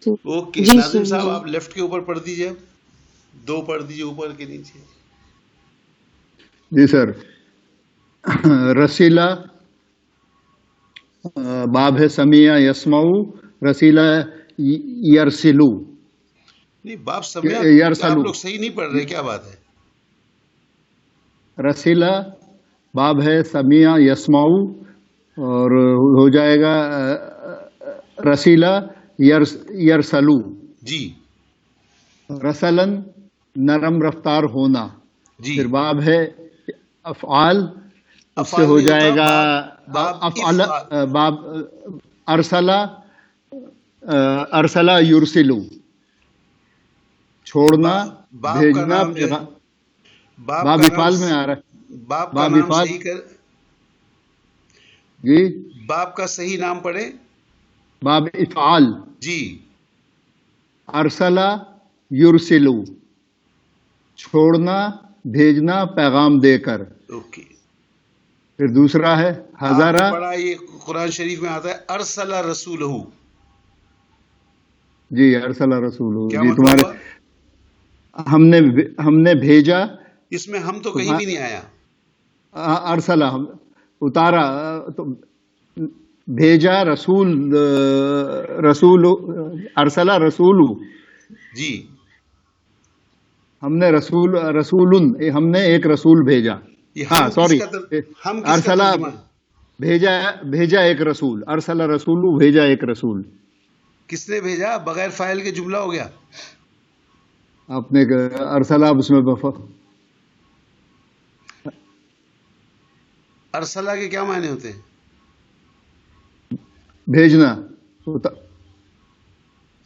اوکے. ناظم صاحب آپ لیفٹ کے اوپر پڑھ دیجیے. 2 پڑھ دیجیے اوپر کے نیچے. جی سر. رسیلہ باب ہے سمیع یسمعو، رسیلہ یرسلو. نہیں باب سمیع آپ لوگ صحیح نہیں پڑھ رہے، کیا بات ہے؟ رسیلہ باب ہے سمیع یسمعو اور ہو جائے گا رسیلہ یرسلو. جی. رسلن نرم رفتار ہونا. جی. پھر باب ہے افعال، اس سے ہو جائے گا افعال. باب ارسلہ یرسلو، چھوڑنا، بھیجنا. باب افعال میں آ رہا ہے. باب کا نام صحیح کر. جی. باب کا صحیح نام پڑھے باب افعال جی ارسلا یرسلو چھوڑنا بھیجنا پیغام دے کر. اوکے. پھر دوسرا ہے آپ نے ہزارہ. پڑھا یہ قرآن شریف میں آتا ہے ارسل رسولہ، جی ارسلا رسول کیا جی مطلب تمہارے ہوا؟ ہم نے بھیجا. اس میں ہم تو کہیں بھی نہیں آیا. ارسلا اتارا تو بھیجا رسول رسول ارسلا رسول جی ہم نے ہم نے ایک رسول بھیجا. یہ ہاں ہم کس سوری کا ہم کس کا ارسلا ترجمہ ہے؟ بھیجا ایک رسول. ارسلا رسول بھیجا ایک رسول. کس نے بھیجا؟ بغیر فاعل کے جملہ ہو گیا. آپ نے ارسلا اس میں ارسلہ کے کیا معنی ہوتے ہیں؟ بھیجنا.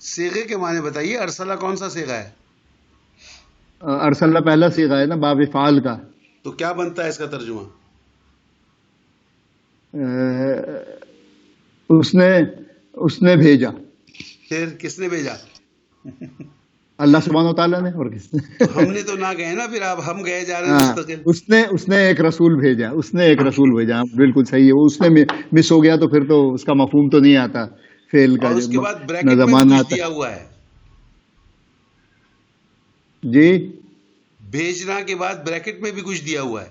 صیغے کے معنی بتائیے. ارسلہ کون سا صیغہ ہے؟ ارسلا پہلا صیغہ ہے نا باب فعال کا. تو کیا بنتا ہے اس کا ترجمہ؟ اس نے بھیجا. پھر کس نے بھیجا؟ اللہ سبحانہ و تعالیٰ نے. اور کس نے؟ ہم نے تو نہ گئے نا، پھر آپ ہم گئے جا رہے ہیں مستقل. اس نے ایک رسول بھیجا. بالکل صحیح ہے. وہ اس نے مس ہو گیا تو پھر تو اس کا مفہوم تو نہیں آتا فعل کا. اور اس کے بعد بریکٹ میں زمانہ کچھ آتا دیا ہوا ہے. جی بھیجنا کے بعد بریکٹ میں بھی کچھ دیا ہوا ہے.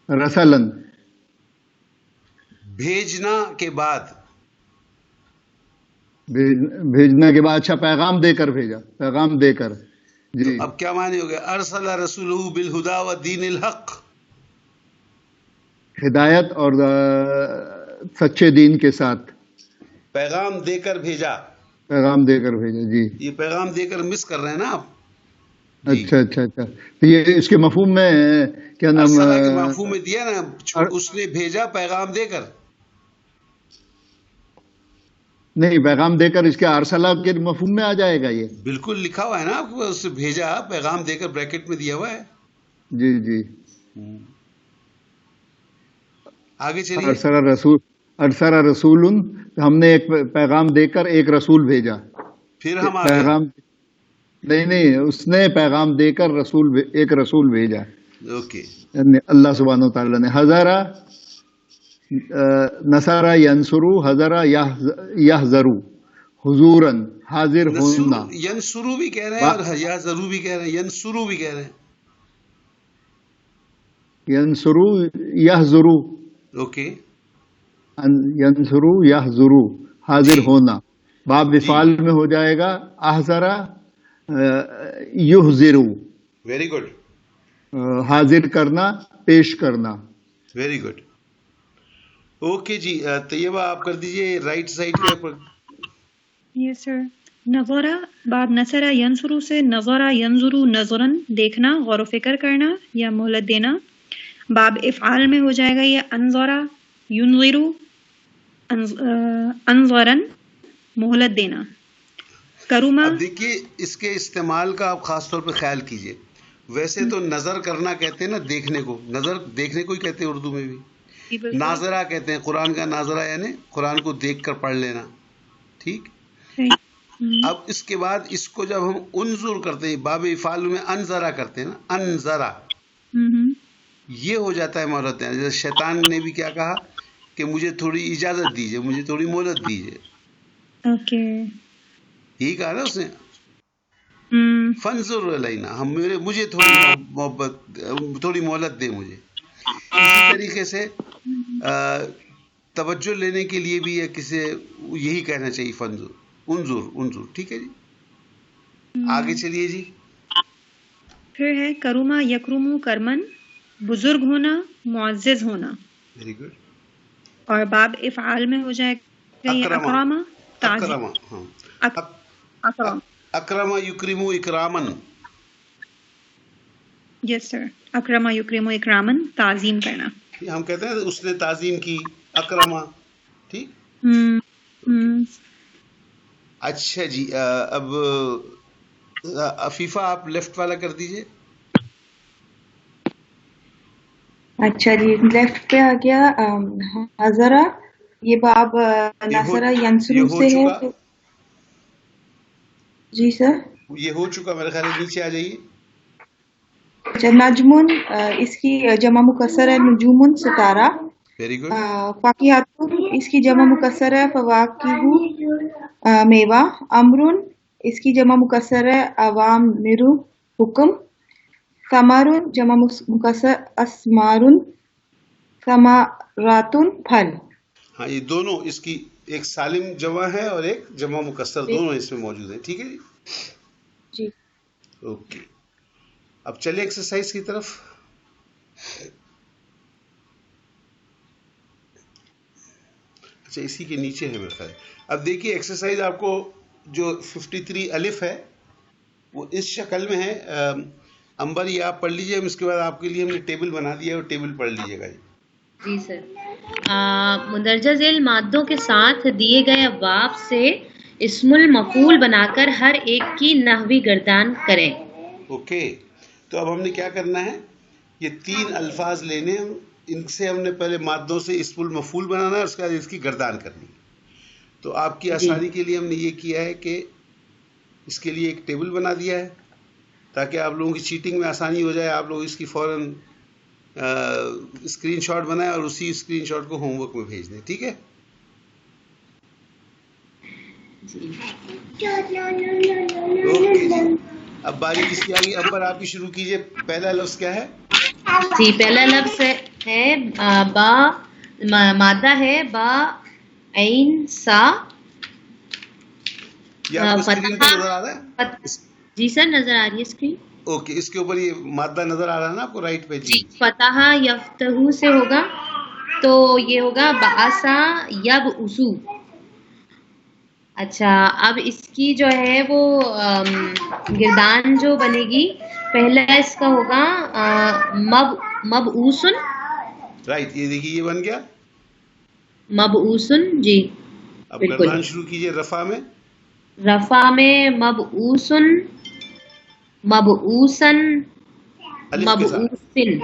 رسلن بھیجنا کے بعد بھیجنے کے بعد اچھا پیغام دے کر بھیجا. پیغام دے کر. جی اب کیا معنی ہو گیا؟ ارسل رسولہ بالہدی ودین الحق. ہدایت اور سچے دین کے ساتھ پیغام دے کر بھیجا. پیغام دے کر بھیجا. جی یہ پیغام دے کر مس کر رہے ہیں نا آپ. اچھا. تو یہ اس کے مفہوم میں کیا نام ارسلہ کے مفہوم میں دیا نا، اس نے بھیجا پیغام دے کر. نہیں پیغام دے کر اس کے ارسلہ کے مفہوم میں آ جائے گا یہ. بالکل لکھا ہوا ہے نا آپ کو، اس سے بھیجا پیغام دے کر بریکٹ میں دیا ہوا ہے. جی آگے چلیے. ارسلہ رسول ہم نے ایک پیغام دے کر ایک رسول بھیجا. پھر ہم آگے پیغام نہیں اس نے پیغام دے کر ایک رسول بھیجا. اوکے. اللہ سبحانہ و تعالیٰ نے. ہزارہ نصارہ ینصرو ہزارہ یحذرو حضوراً حاضر ہونا. ینصرو بھی کہہ رہے ہیں اور یحذرو بھی کہہ رہے ہیں. ینصرو بھی کہہ رہے ہیں. ینصرو یحذرو. اوکے. ینصرو یحذرو حاضر ہونا. باب وفعال میں ہو جائے گا احذرا یحذرو. Very good. حاضر کرنا پیش کرنا. Very good. اوکے جی. طیبہ آپ کر دیجئے رائٹ سائڈ پہ. یس سر. نظرہ باب نصرہ ینصرو سے نظرہ ینظرو نظرن دیکھنا، غور و فکر کرنا یا مہلت دینا. باب افعال میں ہو جائے گا یہ انظرہ ینظرو انظرن مہلت دینا. کروما. اب دیکھیے اس کے استعمال کا آپ خاص طور پہ خیال کیجئے. ویسے تو نظر کرنا کہتے ہیں نا دیکھنے کو. نظر دیکھنے کو ہی کہتے ہیں اردو میں بھی. ناظرہ کہتے ہیں قرآن کا. ناظرہ یعنی قرآن کو دیکھ کر پڑھ لینا. ٹھیک. اب اس کے بعد اس کو جب ہم انظر کرتے ہیں باب افعال میں انظرہ کرتے ہیں نا، انظرہ یہ ہو جاتا ہے مہلت دینا. جیسے شیطان نے بھی کیا کہا کہ مجھے تھوڑی اجازت دیجئے، مجھے تھوڑی مہلت دیجئے. اوکے. یہی کہا نا اس نے. فنظر علینا، مجھے تھوڑی محبت، تھوڑی مہلت دے مجھے. اسی طریقے سے توجہ لینے کے لیے بھی کسی یہی کہنا چاہیے فنظر. انظر. ٹھیک ہے جی. آگے چلیے جی. پھر ہے کروما یکرمو کرمن، بزرگ ہونا معزز ہونا. Very good. اور باب افعال میں ہو جائے گا یہ اکرما تعظیم. اکرما یکرمو اکرامن. یس سر. اکرما یکرمو اکرامن تعظیم کرنا. ہم کہتے ہیں اس نے تعظیم کی. اکرما. ٹھیک. اچھا جی. اب عفیفہ آپ لیفٹ والا کر دیجئے. اچھا جی لیفٹ پہ آ گیا. حضرہ یہ باب یہ ہو نصرہ یہ ینصرو ہو سے ہے چکا تو جی سر. یہ ہو چکا میرے خیال ہے. نیچے آ جائیے. اچھا نجمن اس کی جمع مکسر ہے نجومن ستارہ. Very good. فاقیہۃ اس کی جمع مکسر ہے فواکہ میوہ. امرن اس کی جمع مکسر ہے اوامر حکم. ثمرن جمع مکسر اسمارن. ثمراتن پھل. ہاں یہ دونوں اس کی ایک سالم جمع ہے اور ایک جمع مکسر دونوں اس میں موجود ہیں. ٹھیک ہے جی. جی اوکے. اب چلے ایکسرسائز کی طرف. اچھا اسی کے نیچے ہے میرے خیال. اب دیکھیے ایکسرسائز آپ کو جو 53 الف ہے وہ اس شکل میں ہے. امبر یہ آپ پڑھ لیجئے. اس کے بعد آپ کے لیے ہم نے ٹیبل بنا دیا ہے اور ٹیبل پڑھ لیجئے گا. جی سر. مندرجہ ذیل مادوں کے ساتھ دیے گئے ابواب سے اسم المفعول بنا کر ہر ایک کی نحوی گردان کریں. اوکے. تو اب ہم نے کیا کرنا ہے, یہ 3 الفاظ لینے ہیں, ان سے ہم نے پہلے مادوں سے اسم المفعول بنانا ہے اور اس کے بعد اس کی گردان کرنی ہے. تو آپ کی آسانی کے لیے ہم نے یہ کیا ہے کہ اس کے لیے ایک ٹیبل بنا دیا ہے تاکہ آپ لوگوں کی چیٹنگ میں آسانی ہو جائے. آپ لوگ اس کی فوراً اسکرین شاٹ بنائیں اور اسی اسکرین شاٹ کو ہوم ورک میں بھیج دیں. ٹھیک ہے. اوکے. اب باری کس کی آ گئی؟ امبر آپ ہی شروع کیجئے. پہلا لفظ کیا ہے؟ جی پہلا لفظ ہے با. مادہ ہے با عین سا. یہ آپ کو اسکرین پہ نظر آ رہا ہے؟ جی سر نظر آ رہی ہے اسکرین. اوکے. اس کے اوپر یہ مادہ نظر آ رہا ہے نا آپ کو رائٹ پہ؟ جی فتح یفتح سے ہوگا تو یہ ہوگا باسا یب اسو. اچھا اب اس کی جو ہے وہ گردان جو بنے گی پہلا اس کا ہوگا مبعوثن. رائٹ. یہ دیکھیے یہ بن گیا مبعوثن. جی اب بالکل. گردان شروع کیجئے. رفع میں رفع میں مبعوثن مبعوثن الف کے ساتھ. مبعوثن.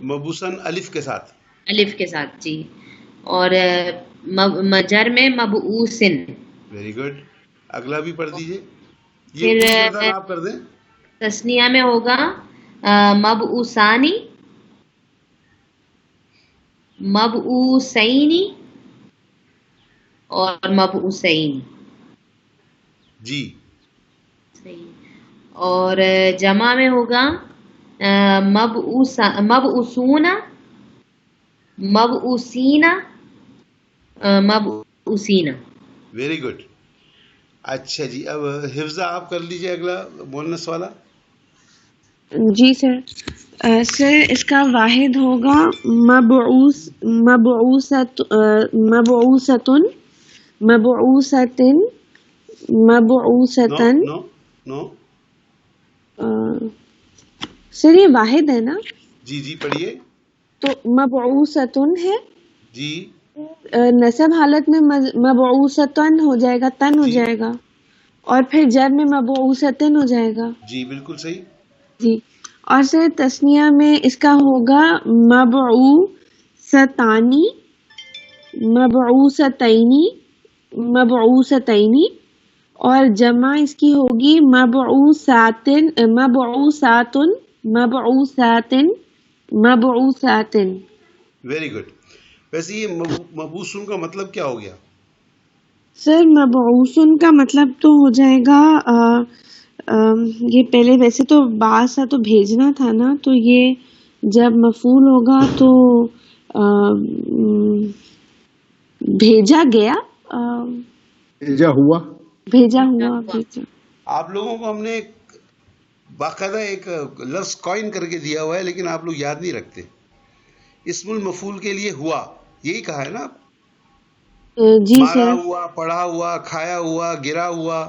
مبوسن الف کے ساتھ. الف کے ساتھ جی. اور مجر میں مبعوثن. Very good. اگلا بھی پڑھ دیجئے. پھر یہ گردان آپ کر دیں. تسنیہ میں ہوگا مبعوثانی مبعوثینی اور مبعوثین. جی. اور جمع میں ہوگا مبعوثون مبعوثین مبعوثین. Very good. اچھا جی. اب حفظہ آپ کر لیجئے اگلا بونس والا. جی سر. سر اس کا واحد ہوگا مبعوث مبعوثتن مبعوثتن مبعوثتن. نو نو. سر یہ واحد ہے نا؟ جی جی پڑھیے. تو مبعوثتن ہے. جی. نصب حالت میں مبعوثتن ہو جائے گا, تن ہو جائے گا, اور پھر جر میں مبعوثتن ہو جائے گا. جی بالکل صحیح. جی. اور سر تسنیہ میں اس کا ہوگا مبعوثتانی مبعوثتینی مبعوثتینی. اور جمع اس کی ہوگی مبعوثاتن مبعوثاتن مبعوثاتن مبعوثاتن. Very good. ویسے یہ مبعوثن کا مطلب کیا ہو گیا؟ سر مبعوثن کا مطلب تو ہو جائے گا یہ پہلے ویسے تو باسا تو بھیجنا تھا نا, تو یہ جب مفعول ہوگا تو بھیجا گیا, بھیجا ہوا. بھیجا ہوا. بھیجا. آپ لوگوں کو ہم نے باقاعدہ ایک لفظ کوائن کر کے دیا ہوا ہے لیکن آپ لوگ یاد نہیں رکھتے. اسم المفعول کے لیے ہوا یہی کہا ہے نا آپ؟ جی مارا سر. ہوا, پڑھا ہوا, کھایا ہوا, گرا ہوا.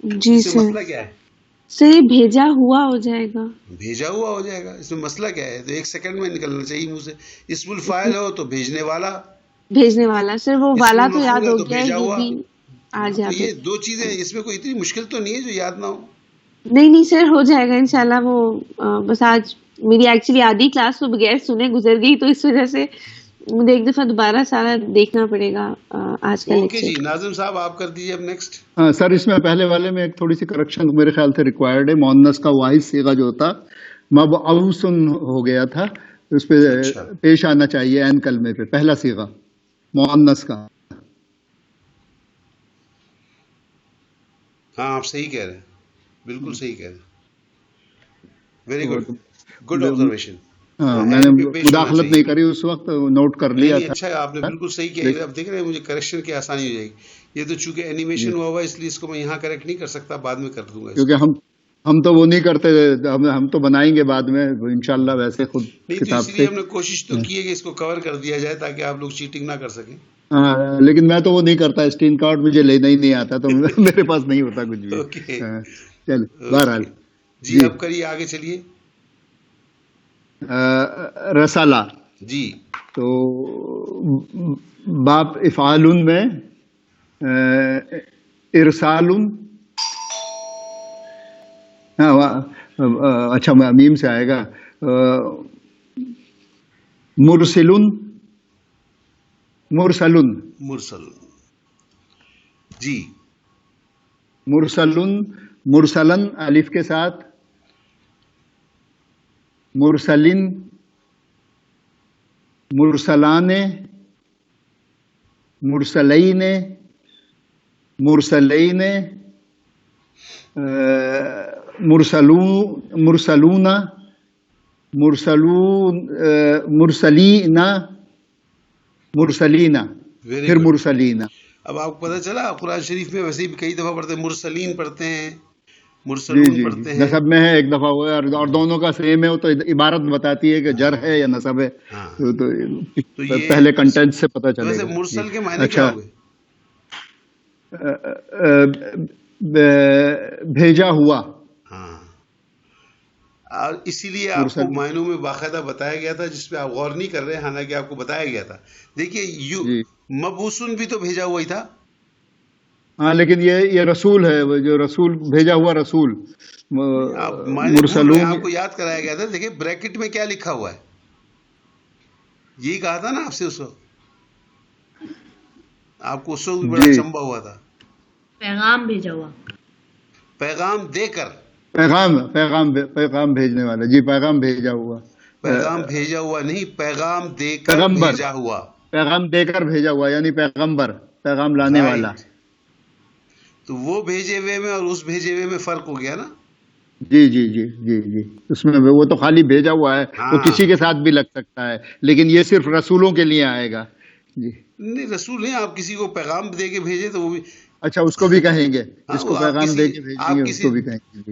جی اس میں سر. مسئلہ کیا ہے؟ سر یہ بھیجا ہوا ہو جائے گا. بھیجا ہوا ہو جائے گا. اس میں مسئلہ کیا ہے؟ تو 1 سیکنڈ میں نکلنا چاہیے منہ سے. اسم الفاعل ہو تو بھیجنے والا. بھیجنے والا. سر وہ والا تو یاد ہو گیا, بھیجا یہ ہوا. بھی آج یاد. یہ 2 چیزیں اس میں کوئی اتنی مشکل تو نہیں ہے جو یاد نہ ہو. نہیں سر ہو جائے گا انشاءاللہ. وہ بس آج میری ایکچولی آدھی کلاس تو بغیر سنے گزر گئی, تو اس وجہ سے مجھے ایک دفعہ دوبارہ سارا دیکھنا پڑے گا آج کا اوکے جی لیکچر. ناظم صاحب آپ کر دیجیے اب نیکسٹ. ہاں سر، اس میں پہلے والے میں ایک تھوڑی سی کریکشن میرے خیال سے ریکوائرڈ ہے. مؤنث کا واحد صیغہ جو ہوتا مبعوثن ہو گیا تھا، اس پہ اچھا پیش آنا چاہیے عین کلمے پہ پہلا صیغہ مؤنث کا. ہاں آپ صحیح کہہ رہے ہیں، بالکل صحیح کہہ رہے ہیں. ویری گڈ، گڈ اور آبزرویشن. ہاں میں نے مداخلت نہیں کری اس وقت، نوٹ کر لیا نہیں تھا. اچھا آپ نے بالکل صحیح کیا. اب دیکھ رہے ہیں مجھے کریکشن کی آسانی ہو جائے گی. یہ تو چونکہ اینیمیشن ہوا ہوا اس لیے اس کو میں یہاں کریکٹ نہیں کر سکتا، بعد میں کر دوں گا. کیونکہ ہم تو وہ نہیں کرتے، ہم تو بنائیں گے بعد میں انشاءاللہ. ویسے خود نہیں تو کتاب اس لیے ہم نے کوشش تو کی ہے کہ اس کو کور کر دیا جائے تاکہ آپ لوگ چیٹنگ نہ کر سکیں. ہاں لیکن میں تو وہ نہیں کرتا، اسکرین کارڈ مجھے لینا ہی نہیں آتا، تو میرے پاس نہیں ہوتا کچھ بھی. اوکے چلو بہرحال جی اب کریے آگے چلیے. رسالہ جی تو باب افعال میں ارسال، اچھا میم سے آئے گا. مرسل، مرسل، مرسل جی مرسل، مرسلن الف کے ساتھ، مرسلین، مرسلان، مرسلین، مرسلین، مرسلون، مرسلون، مرسلین، مرسلین، پھر مرسلین. اب آپ کو پتہ چلا قرآن شریف میں ویسے بھی کئی دفعہ پڑھتے ہیں، مرسلین پڑھتے ہیں، جی مرسلون جی پڑھتے ہیں. نسب میں ہے ایک دفعہ ہوا ہے، اور دونوں کا سیم ہے، تو عبارت بتاتی ہے کہ جر ہے یا نسب ہے. تو یہ پہلے کنٹینٹ سے پتہ چلے ویسے گا. مرسل کے معنی کیا ہوئے؟ بھیجا ہوا. ہاں اور اسی لیے آپ کو معنوں میں باقاعدہ بتایا گیا تھا جس پہ آپ غور نہیں کر رہے، حالانکہ آپ کو بتایا گیا تھا. دیکھیے مبعوثن بھی تو بھیجا ہوا ہی تھا. ہاں لیکن یہ رسول ہے، جو رسول بھیجا ہوا رسول. مرسلون آپ کو یاد کرایا گیا تھا. دیکھیں بریکٹ میں کیا لکھا ہوا ہے، یہی کہا تھا نا آپ سے اس وقت. آپ کو اس وقت بھی بڑا چمبا ہوا تھا. پیغام بھیجا ہوا، پیغام دے کر، پیغام بھیجنے والا. جی پیغام بھیجا ہوا، پیغام بھیجا ہوا نہیں، پیغام دے کر بھیجا ہوا. پیغام دے کر بھیجا ہوا یعنی پیغمبر، پیغام لانے والا. تو وہ بھیجے ہوئے میں اور اس بھیجے ہوئے میں فرق ہو گیا نا. جی جی جی جی جی اس میں وہ تو خالی بھیجا ہوا ہے، وہ کسی کے ساتھ بھی لگ سکتا ہے، لیکن یہ صرف رسولوں کے لیے آئے گا. جی نہیں رسول نہیں، آپ کسی کو پیغام دے کے بھیجے تو وہ بھی اچھا اس کو بھی کہیں گے، جس کو پیغام دے کے بھیجیں گے اس کو بھی کہیں گے.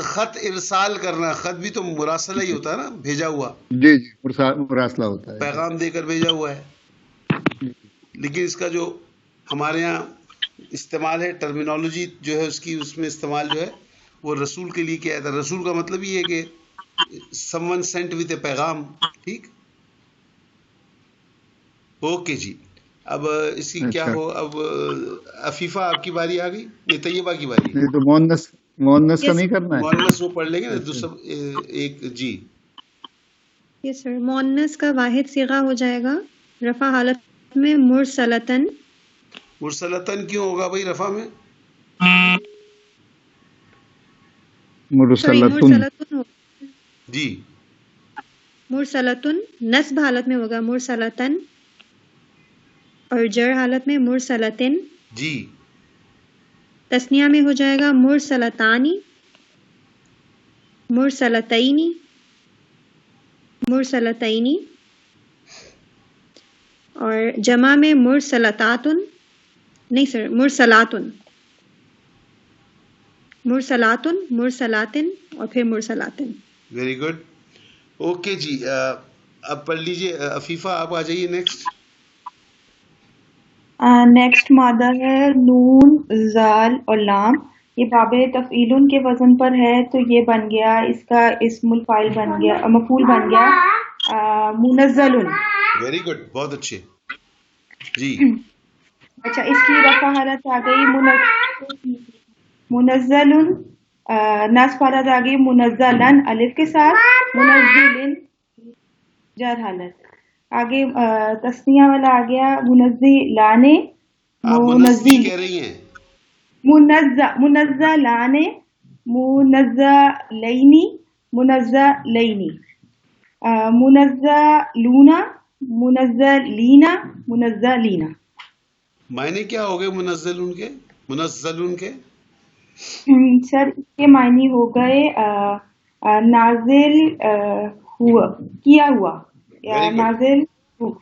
خط ارسال کرنا، خط بھی تو مراسلہ ہی ہوتا ہے نا، بھیجا ہوا. جی جی مراسلہ ہوتا ہے، پیغام دے کر بھیجا ہوا ہے. لیکن اس کا جو ہمارے یہاں استعمال ہے، ٹرمینالوجی جو ہے اس میں استعمال جو ہے وہ رسول کے لیے کیا ہے. رسول کا مطلب یہ ہے کہ someone sent with a پیغام. ٹھیک اوکے جی. اب اس کی کیا ہو، اب عفیفہ آپ کی باری آ گئی، نہیں طیبہ کی باری. نہیں تو مؤنث کا نہیں کرنا ہے، مؤنث وہ پڑھ لیں گے نا دوسرا ایک. جی یس سر، مؤنث کا واحد صیغہ ہو جائے گا رفع حالت میں مرسلتن. مرسلتن کیوں ہوگا بھائی رفع میں؟ مرسلتن جی مرسلتن نصب حالت میں ہوگا مرسلتن، اور جر حالت میں مرسلتن. جی تسنیہ میں ہو جائے گا مرسلتانی، مرسلتینی، مرسلتینی، اور جمع میں مرسلتاتن، نہیں سر مرسلاتن، مرسلاتن، مرسلاتن، اور پھر مرسلاتن. Very good. اوکے جی اب پڑھ لیجئے عفیفہ، آپ آ جائیے نیکسٹ. نیکسٹ مادہ ہے نون، زال اور لام. یہ باب تفعیل کے وزن پر ہے، تو یہ بن گیا، اس کا اسم الفاعل بن گیا، مفعول بن گیا منزل. ویری گڈ، بہت اچھے جی. اچھا اس کی رفع حالت آ گئی منزل، نصب حالت آ گئی منزلن الف کے ساتھ، منزل جر حالت. آگے تسنیہ والا آ گیا منزلانے آپ منزی کہہ رہی ہیں. منزلانے منزلینی منزلینی منزلونا منزلینا منزلینا. معنی کیا ہو گئے منزلون کے؟ منزلون کے سر اس کے معنی ہو گئے نازل ہوا کیا ہوا یا Very good. نازل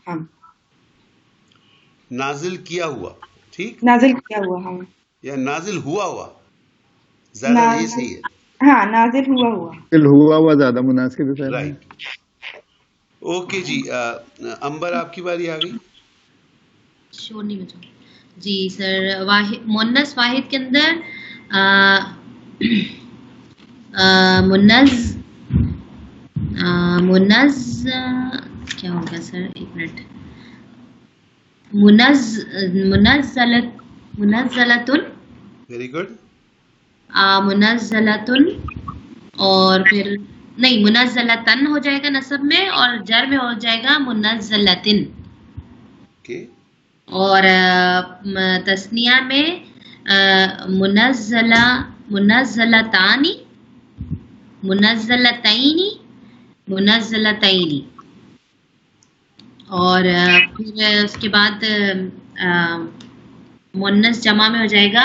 ہاں نازل کیا ہوا. ٹھیک. نازل کیا ہوا ہاں یا نازل ہوا ہوا زیادہ یہ نازل صحیح ہے. ہاں نازل ہوا ہوا. دل ہوا ہوا زیادہ مناسب ہے. رائٹ. اوکے جی. امبر آپ کی باری آ گئی. شور نہیں بچا. جی سر مونس واحد کے اندر منز کیا ہوگا سر؟ ایک منٹ. منزلتن. Very good. منزلتن اور پھر نہیں منزلتن ہو جائے گا نصب میں اور جر میں ہو جائے گا منزلتن. اوکے. اور تسنیہ میں منزلتانی منزلتینی منزلتینی. اور پھر اس کے بعد مونس جمع میں ہو جائے گا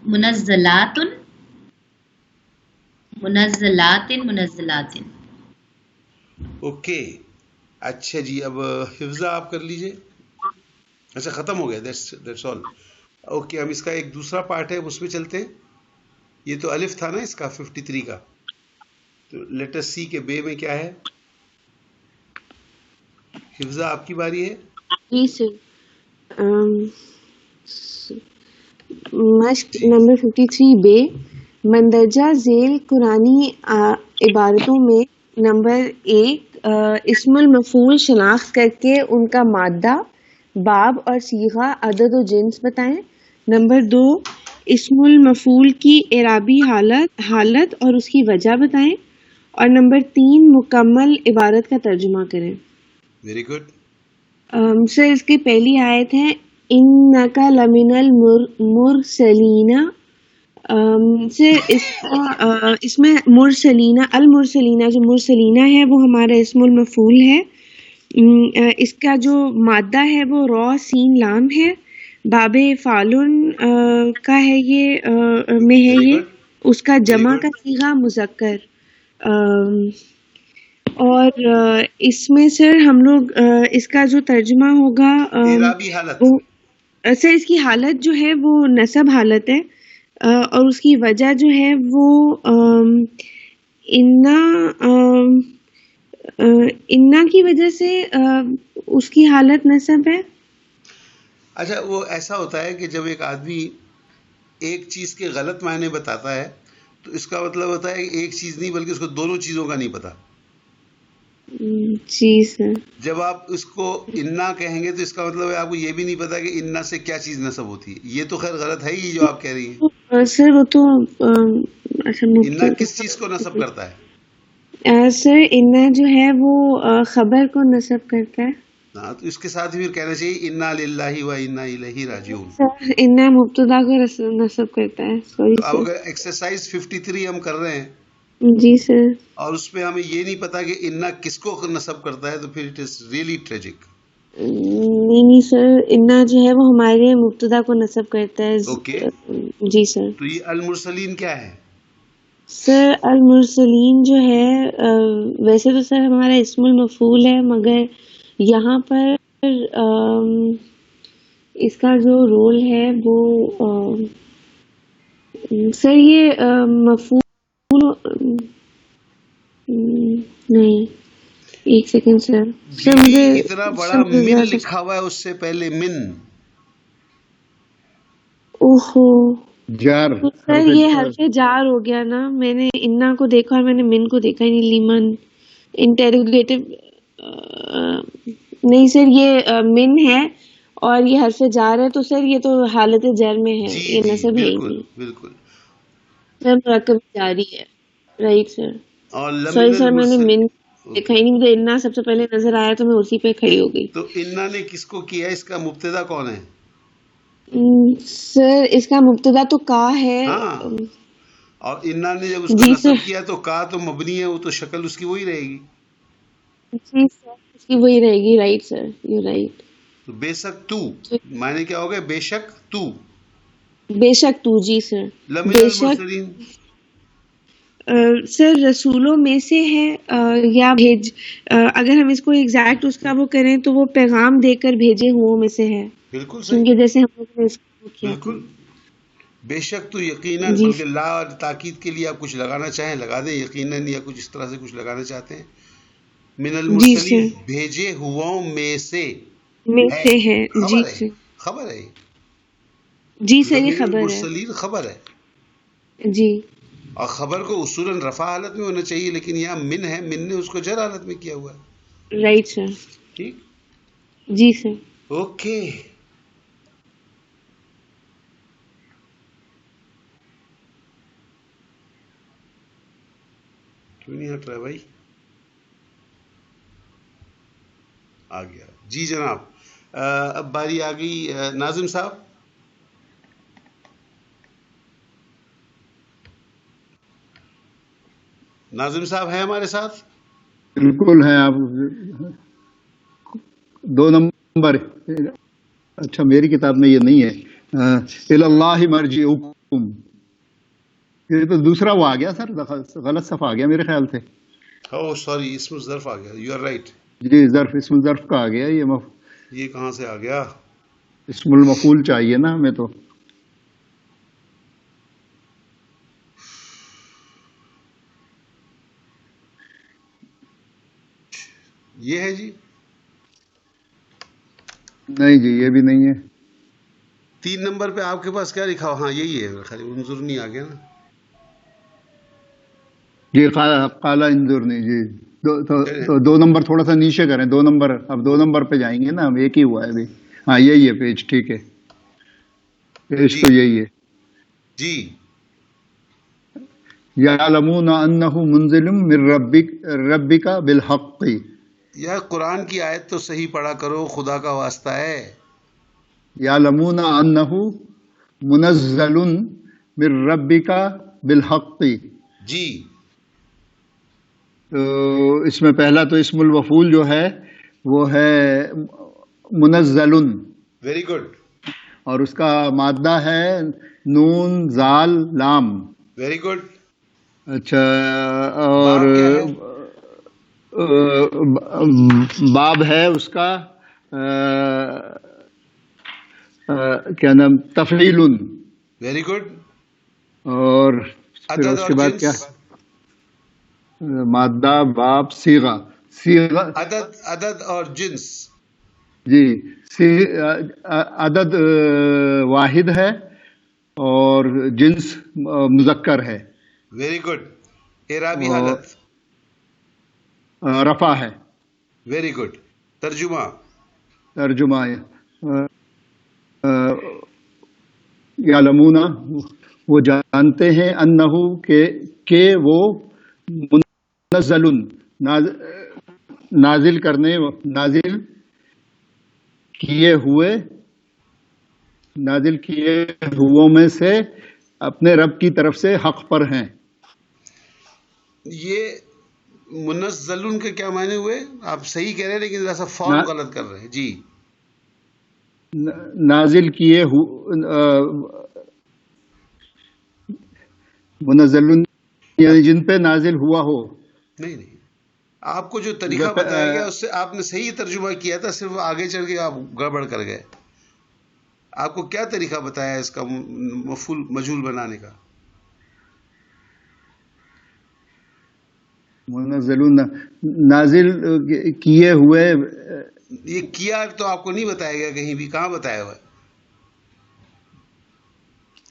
منزلاتن منزلاتن منزلاتن. اوکے. اچھا جی. اب حفظہ آپ کر لیجئے. اچھا ختم ہو گیا. That's all. اوکے. ہم اس کا ایک دوسرا پارٹ ہے اس میں چلتے ہیں. یہ تو الف تھا نا اس کا 53 کا. تو لیٹ اس سی کے بے میں کیا ہے. حفظہ آپ کی باری ہے. جی سر. مشق نمبر 53 بے. مندرجہ ذیل قرآنی عبارتوں میں نمبر 1 اسم المفعول شناخت کر کے ان کا مادہ، باب اور صیغہ، عدد و جنس بتائیں. نمبر 2 اسم المفعول کی اعرابی حالت اور اس کی وجہ بتائیں. اور نمبر 3 مکمل عبارت کا ترجمہ کریں. Very good. سر اس کی پہلی آیت ہے انکا لمن المرسلین. سر اس میں المرسلینہ جو مرسلینہ ہے وہ ہمارا اسم المفعول ہے. اس کا جو مادہ ہے وہ را سین لام ہے. باب فالن کا ہے یہ میں ہے یہ. اس کا جمع کا صیغہ مذکر. اور اس میں سر ہم لوگ اس کا جو ترجمہ ہوگا اعرابی حالت. سر اس کی حالت جو ہے وہ نصب حالت ہے اور اس کی وجہ جو ہے وہ انا کی وجہ سے اس کی حالت نصب ہے. اچھا وہ ایسا ہوتا ہے کہ جب ایک آدمی ایک چیز کے غلط معنی بتاتا ہے تو اس کا مطلب ہوتا ہے کہ ایک چیز نہیں بلکہ اس کو دونوں چیزوں کا نہیں پتا. جی سر. جب آپ اس کو انا کہیں گے تو اس کا مطلب ہے آپ کو یہ بھی نہیں پتا کہ انا سے کیا چیز نصب ہوتی ہے. یہ تو خیر غلط ہے ہی جو آپ کہہ رہی ہیں. سر وہ تو انا کس چیز کو نصب کرتا ہے؟ سر انا جو ہے وہ خبر کو نصب کرتا ہے. ہاں تو اس کے ساتھ پھر کہنا چاہیے انا للہ و انا الیہ راجعون. انا مبتدا کو نصب کرتا ہے. سوری اب اگر ایکسرسائز 53 ہم کر رہے ہیں جی سر اور اس پہ ہمیں یہ نہیں پتا کہ انا کس کو نصب کرتا ہے تو پھر اٹ از ریئلی ٹریجک. نہیں سر انا جو ہے وہ ہمارے مبتدا کو نصب کرتا ہے. اوکے جی سر. تو یہ المرسلین کیا ہے؟ سر المرسلین جو ہے ویسے تو سر ہمارا اسم المفعول ہے مگر یہاں پر اس کا جو رول ہے وہ سر یہ مفعول نہیں. ایک سیکنڈ سر مجھے اتنا بڑا من لکھا ہوا ہے اس سے پہلے من. اوہو جار. سر یہ حرف جار ہو گیا نا. میں نے انا کو دیکھا اور میں نے من کو دیکھا ہی نہیں. لیمن انٹیروگیٹو نہیں سر یہ من ہے اور یہ حرف جار ہے تو سر یہ تو حالت جر میں ہے. یہ نصب ہے ہی نہیں. بالکل سر مرکب جاری ہے. Right sir. اور سوری سر میں نے من دیکھا ہی نہیں، مجھے انا سب سے پہلے نظر آیا تو میں اسی پہ کھڑی ہو گئی. تو انا نے کس کو کیا، اس کا مبتدا کون ہے؟ سر اس کا مبتدا تو کا ہے. ہاں، اور انا نے جب اس کو جی نصب سر. کیا تو کا تو مبنی ہے، وہ تو شکل اس کی وہی رہے گی. جی سر اس کی وہی رہے گی. Right sir, you right. تو بے شک تو معنی کیا ہوگا؟ بے شک تو. بے شک تو. جی سر. لمن بے شک المرسلین. سر رسولوں میں سے ہے یا بھیج، اگر ہم اس کو ایگزیکٹ اس کا وہ کریں تو وہ پیغام دے کر بھیجے ہوں میں سے ہے، بالکل کیونکہ صحیح، جیسے ہم لوگوں نے اس کو کیا تھا. بالکل. بے شک تو یقیناً، جی بلکہ لا اور تاکید کے لیے آپ کچھ لگانا چاہیں لگا دیں، یقیناً یا کچھ اس طرح سے کچھ لگانا چاہتے ہیں. من جی المرسلین، سر. بھیجے ہواؤں میں سے میں ہے. سے ہے. جی خبر ہے، سر. خبر ہے. جی سر یہ لمن خبر ہے. المرسلین خبر ہے، جی. اور خبر کو اصولاً رفع حالت میں ہونا چاہیے، لیکن یہاں من ہے، من نے اس کو جر حالت میں کیا ہوا ہے. Right sir. ٹھیک. جی سر. اوکے. کیوں نہیں ہٹ رہا بھائی؟ آ گیا. جی جناب، اب باری آ گئی ناظم صاحب. ناظم صاحب ہیں ہمارے ساتھ؟ بالکل ہیں آپ. 2 نمبر. اچھا میری کتاب میں یہ نہیں ہے. اللہ مرجعکم، یہ تو دوسرا وہ آ گیا سر، غلط صفحہ آ گیا میرے خیال سے. او سوری، اسم ظرف آ گیا. You are right. جی ظرف، اسم ظرف کا آ گیا. یہ کہاں سے آ گیا؟ اسم المفعول چاہیے نا ہمیں تو. یہ ہے جی. نہیں جی یہ بھی نہیں ہے. 3 نمبر پہ آپ کے پاس کیا لکھا ہو؟ ہاں یہی ہے خالی انظر نہیں آ گیا نا. جی قالا انظرنی. جی تو 2 نمبر تھوڑا سا نیچے کریں. 2 نمبر، اب 2 نمبر پہ جائیں گے نا ہم. ایک ہی ہوا ہے ابھی. ہاں یہی ہے پیج. ٹھیک ہے، پیج جی تو یہی ہے. جی. یعلمون انہ منزل من ربک بالحق. یا قرآن کی آیت تو صحیح پڑھا کرو، خدا کا واسطہ ہے. یعلمون انہ منزل من ربک بالحق. جی. تو اس میں پہلا تو اسم المفعول جو ہے وہ ہے منزل، ویری گڈ. اور اس کا مادہ ہے نون زال لام. Very good. اچھا، اور باب کیا ہے؟ باب ہے اس کا کیا نام، تفعیل. Very good. اور پھر عدد اس اور کے بعد جنس. کیا، مادہ باب صیغہ. عدد اور جنس. جی عدد واحد ہے اور جنس مذکر ہے. Very good. اعرابی اور حالت. رفع ہے. Very good. ترجمہ. ترجمہ یعلمون، وہ جانتے ہیں، انہو کہ وہ منزل، نازل کیے ہوئے میں سے اپنے رب کی طرف سے حق پر ہیں. یہ منزلن کے کیا معنی ہوئے؟ آپ صحیح کہہ رہے ہیں لیکن ذرا سا فارم غلط کر رہے ہیں. جی. نازل کیے منزل یعنی جن پہ نازل ہوا ہو. نہیں، آپ کو جو طریقہ بتایا گیا اس سے آپ نے صحیح ترجمہ کیا تھا، صرف آگے چل کے آپ گڑبڑ کر گئے. آپ کو کیا طریقہ بتایا اس کا مفعول مجہول بنانے کا؟ منزل نازل کیے ہوئے. یہ کیا تو آپ کو نہیں بتایا گیا کہیں بھی. کہاں بتایا ہوا ہے؟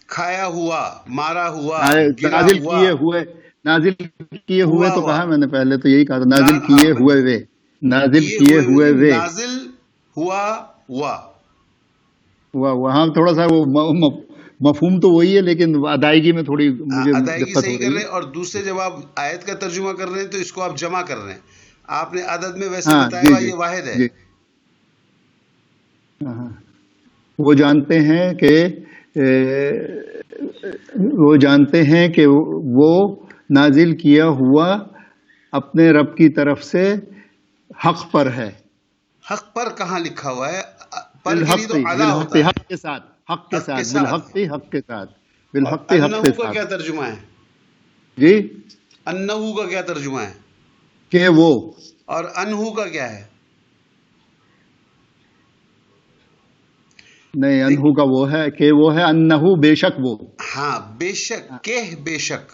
کھایا ہوا، مارا ہوا، گرا نازل ہوا. نازل کیے ہوئے تو ہوا. کہا میں نے پہلے تو یہی کہا تھا. نازل کیے ہوئے وے، نازل کیے ہوئے وے. نازل ہوا. وہاں تھوڑا سا وہ مفہوم تو وہی ہے لیکن ادائیگی میں تھوڑی مجھے ادائیگی دقت صحیح ہو کر رہی رہے ہے. ہیں، اور دوسرے جب آپ آیت کا ترجمہ کر رہے ہیں تو اس کو آپ جمع کر رہے ہیں. آپ نے عدد میں ویسے ہاں بتایا جی ہوا جی یہ واحد ہے. جی ہاں وہ جانتے ہیں کہ وہ جانتے ہیں کہ وہ نازل کیا ہوا اپنے رب کی طرف سے حق پر ہے. حق پر کہاں لکھا ہوا ہے؟ پر کے لیے بالحق تو اعلیٰ بالحق ہوتا ہے. حق کے ساتھ حق کے حق کے ساتھ ساتھ. بالحق حق کے ساتھ اور بالحق حق کے انہو کا ساتھ. کیا ترجمہ ہے؟ جی انہو کا کیا ترجمہ ہے؟ کہ وہ اور انہو کا کیا ہے؟ نہیں انہو کا وہ ہے کہ وہ ہے انہو بے شک وہ. ہاں بے شک کہ بے شک.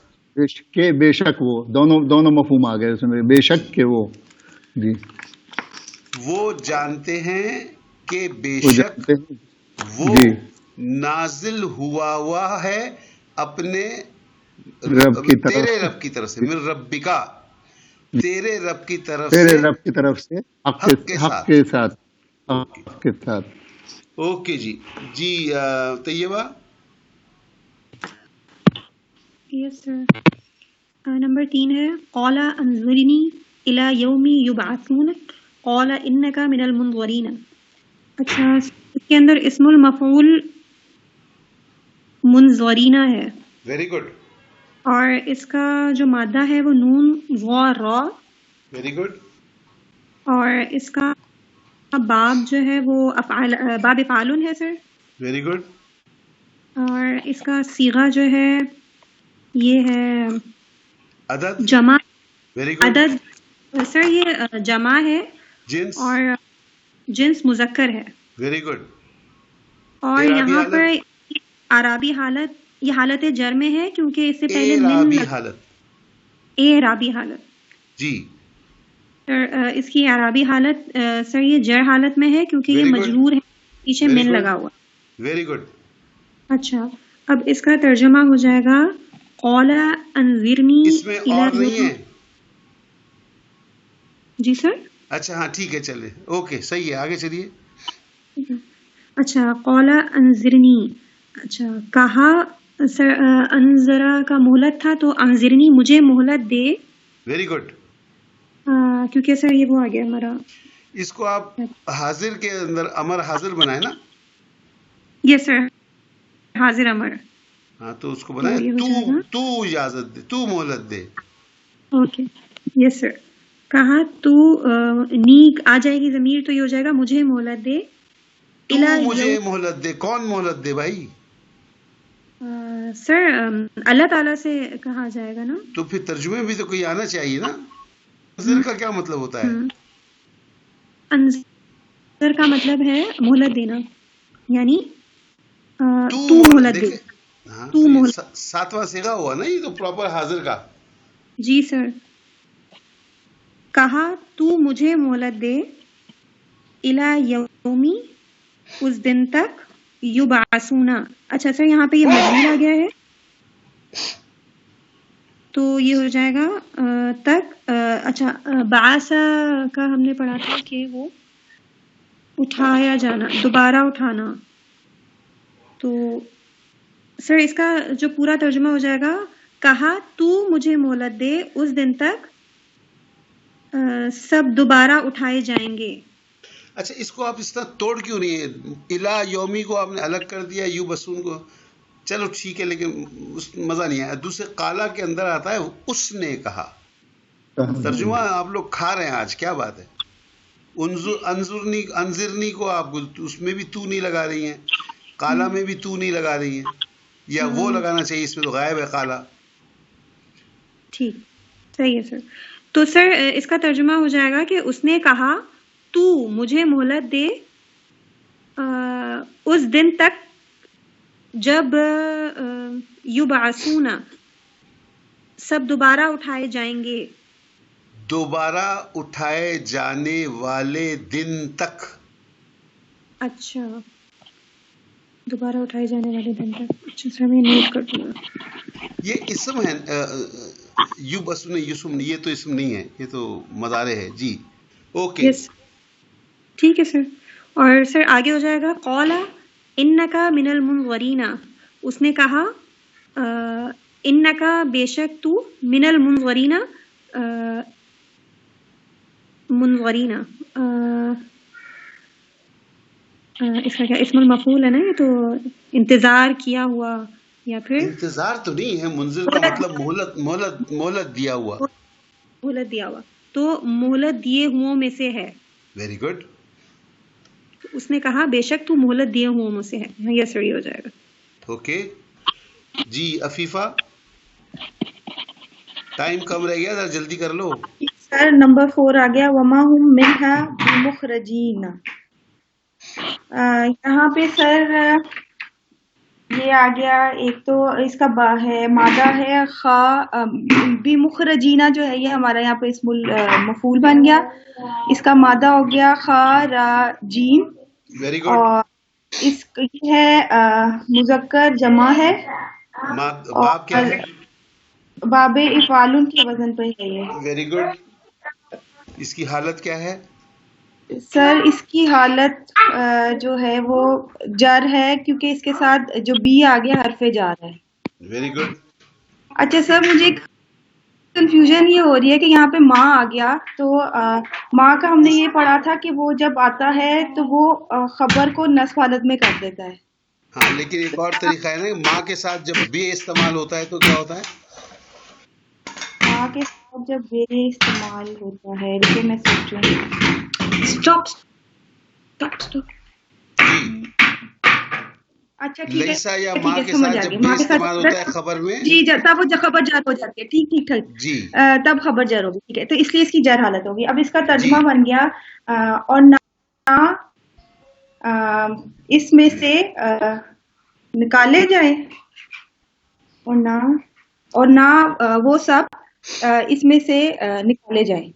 کہ بے شک وہ دونوں مفہوم آ گئے اس میں. بے شک کہ وہ جی وہ جانتے ہیں کہ بے وہ شک جانتے ہیں وہ جی نازل ہوا ہے اپنے رب کی طرف تیرے سے رب کی طرف سے. من ربکا، تیرے رب کی طرف تیرے سے رب کی طرف سے حق حق کے حق ساتھ. کے ساتھ اوکے حق کے ساتھ. اوکے جی. جی طیبہ. یس سر. نمبر 3 ہے قال انظرنی الی یوم یبعثون قال انک من المنظرین. اچھا اس کے اندر اسم المفعول منظرین ہے ویری گڈ. اور اس کا جو مادہ ہے وہ نون و را، ویری گڈ. اور اس کا باب جو ہے وہ باب افعال ہے سر. Very good. اور اس کا صیغہ جو ہے یہ ہے عدد. جمع. Very good. عدد سر یہ جمع ہے جنس. اور جنس مذکر ہے. Very good. اور اعرابی یہاں حالت. پر عرابی حالت، یہ حالت جر میں ہے کیونکہ اس سے پہلے اعرابی حالت. اعرابی حالت. جی سر اس کی عرابی حالت سر یہ جر حالت میں ہے کیونکہ یہ Very good. مجرور ہے، پیچھے Very من good. لگا ہوا. Very good. اچھا اب اس کا ترجمہ ہو جائے گا قال انذرنی اس میں اور نہیں ہے. جی سر. اچھا ہاں ٹھیک ہے چلے. اوکے صحیح ہے آگے چلیے. اچھا قال انذرنی. اچھا کہا سر انذرا کا مہلت تھا تو انذرنی مجھے مہلت دے. Very good. کیونکہ سر یہ وہ آ گیا ہمارا. اس کو آپ حاضر کے اندر امر حاضر بنائے نا. یس سر حاضر امر. ہاں تو اس کو بنائے تو یہ ہو جائے گا. تو اجازت دے، تو مہلت دے. اوکے یس سر. کہا تو نی آ جائے گی ضمیر تو یہ ہو جائے گا مجھے مہلت دے. تو مجھے مہلت دے. کون مہلت دے بھائی؟ سر اللہ تعالیٰ سے کہا جائے گا نا. تو پھر ترجمے بھی تو کوئی آنا چاہیے نا. حاضر کا کیا مطلب ہوتا ہے؟ انذر کا مطلب ہے مہلت دینا، یعنی تو مہلت دے. ہاں تو مہلت. ساتواں صیغہ ہوا نا یہ تو پراپر حاضر کا. جی سر. کہا تو مجھے مہلت دے الی یومی اس دن تک یبعثون. اچھا سر یہاں پہ یہ مضمون آ گیا ہے تو یہ ہو جائے گا تک. اچھا بعث کا ہم نے پڑھا تھا کہ وہ اٹھایا جانا، دوبارہ اٹھانا. تو سر اس کا جو پورا ترجمہ ہو جائے گا کہا تو مجھے مہلت دے اس دن تک سب دوبارہ اٹھائے جائیں گے. اچھا اس کو آپ اس طرح توڑ کیوں نہیں ہے؟ الا یومی کو آپ نے الگ کر دیا، یو بسون کو چلو ٹھیک ہے لیکن مزہ نہیں آیا. دوسرے قالا کے اندر آتا ہے اس نے کہا. ترجمہ آپ لوگ کھا رہے ہیں آج، کیا بات ہے. انظرنی کو آپ اس میں بھی تو نہیں لگا رہی ہیں، قالا میں بھی تو نہیں لگا رہی ہیں، یا وہ لگانا چاہیے، اس میں تو غائب ہے قالا. ٹھیک صحیح ہے سر. تو سر اس کا ترجمہ ہو جائے گا کہ اس نے کہا تو مجھے مہلت دے اس دن تک جب یبعثون سب دوبارہ اٹھائے جائیں گے. دوبارہ اٹھائے جانے والے دن تک. اچھا دوبارہ اٹھائے جانے والے دن تک. اچھا سر میں نوٹ کر دوں گا. یہ اسم ہے یو بسن یسم، یہ تو اسم نہیں ہے، یہ تو مضارع ہے. جی اوکے یس ٹھیک ہے سر. اور سر آگے ہو جائے گا قال انکا من المنظرین. اس نے کہا انکا بے شک تو من المنظرین منظرین، اس کا کیا اسم المفعول ہے نا، یہ تو انتظار کیا ہوا یا پھر انتظار تو نہیں ہے، منظر کا مطلب مہلت دیا ہوا، مہلت دیا ہوا، تو مہلت دیے ہوں میں سے ہے. Very good. اس نے کہا بے شک تو مہلت دیے ہوں میں سے ہے، یہ صحیح ہو جائے گا. اوکے جی عفیفہ، ٹائم کم رہ گیا، ذرا جلدی کر لو. سر نمبر 4 آ گیا وما ہم منہا بمخرجین. یہاں پہ سر یہ آ گیا، ایک تو اس کا با ہے، مادہ ہے خا بمخرجینہ جو ہے یہ ہمارا یہاں پہ اسم المفعول بن گیا. اس کا مادہ ہو گیا خا را جیم. Very good. اور اس یہ ہے مذکر جمع ہے. باب کیا ہے؟ باب افعال کے وزن پہ ہے یہ. Very good. اس کی حالت کیا ہے؟ سر اس کی حالت جو ہے وہ جر ہے، کیونکہ اس کے ساتھ جو بی آ گیا حرف جار ہے. Very good. اچھا سر مجھے کنفیوژن یہ ہو رہی ہے کہ یہاں پہ ماں آ گیا، تو ماں کا ہم نے یہ پڑھا تھا کہ وہ جب آتا ہے تو وہ خبر کو نصب حالت میں کر دیتا ہے. ہاں لیکن ایک اور طریقہ ہے نا، ماں کے ساتھ جب بے استعمال ہوتا ہے تو کیا ہوتا ہے؟ ماں کے ساتھ جب بے استعمال ہوتا ہے، لیکن میں سوچوں. اسٹاپ. اچھا ٹھیک ہے، لیسا یا ٹھیک ماں ہے کے سمجھ ساتھ آ جب گیا. بے ماں کے استعمال ہوتا ہے ساتھ خبر میں، جی تب وہ خبر جر ہو جاتی ہے. ٹھیک ٹھیک. جی تب خبر جر ہوگی. ٹھیک ہے، تو اس لیے اس کی جر حالت ہوگی. اب اس کا ترجمہ جی. بن گیا اور نہ اس میں سے نکالے جائیں، اور نہ وہ سب اس میں سے نکالے جائیں،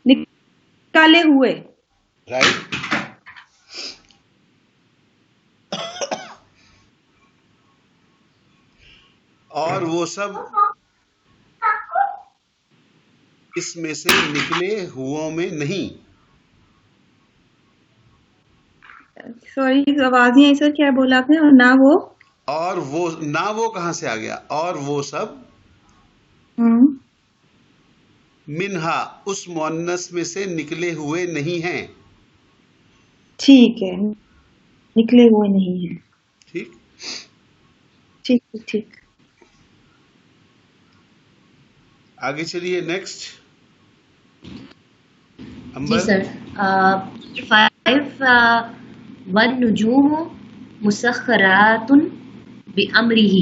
نکالے ہوئے. رائٹ. اور وہ سب اس میں سے نکلے ہو میں نہیں. سوری آواز نہیں آئی سر، کیا بولا آپ نے؟ اور نہ وہ، اور وہ نہ وہ کہاں سے آ گیا؟ اور وہ سب منہا اس مؤنث میں سے نکلے ہوئے نہیں ہیں. ٹھیک ہے، نکلے ہوئے نہیں ہیں. ٹھیک. ٹھیک ٹھیک. آگے چلیے نیکسٹ. جی سر. 5 والنجوم مسخرات بامرہ.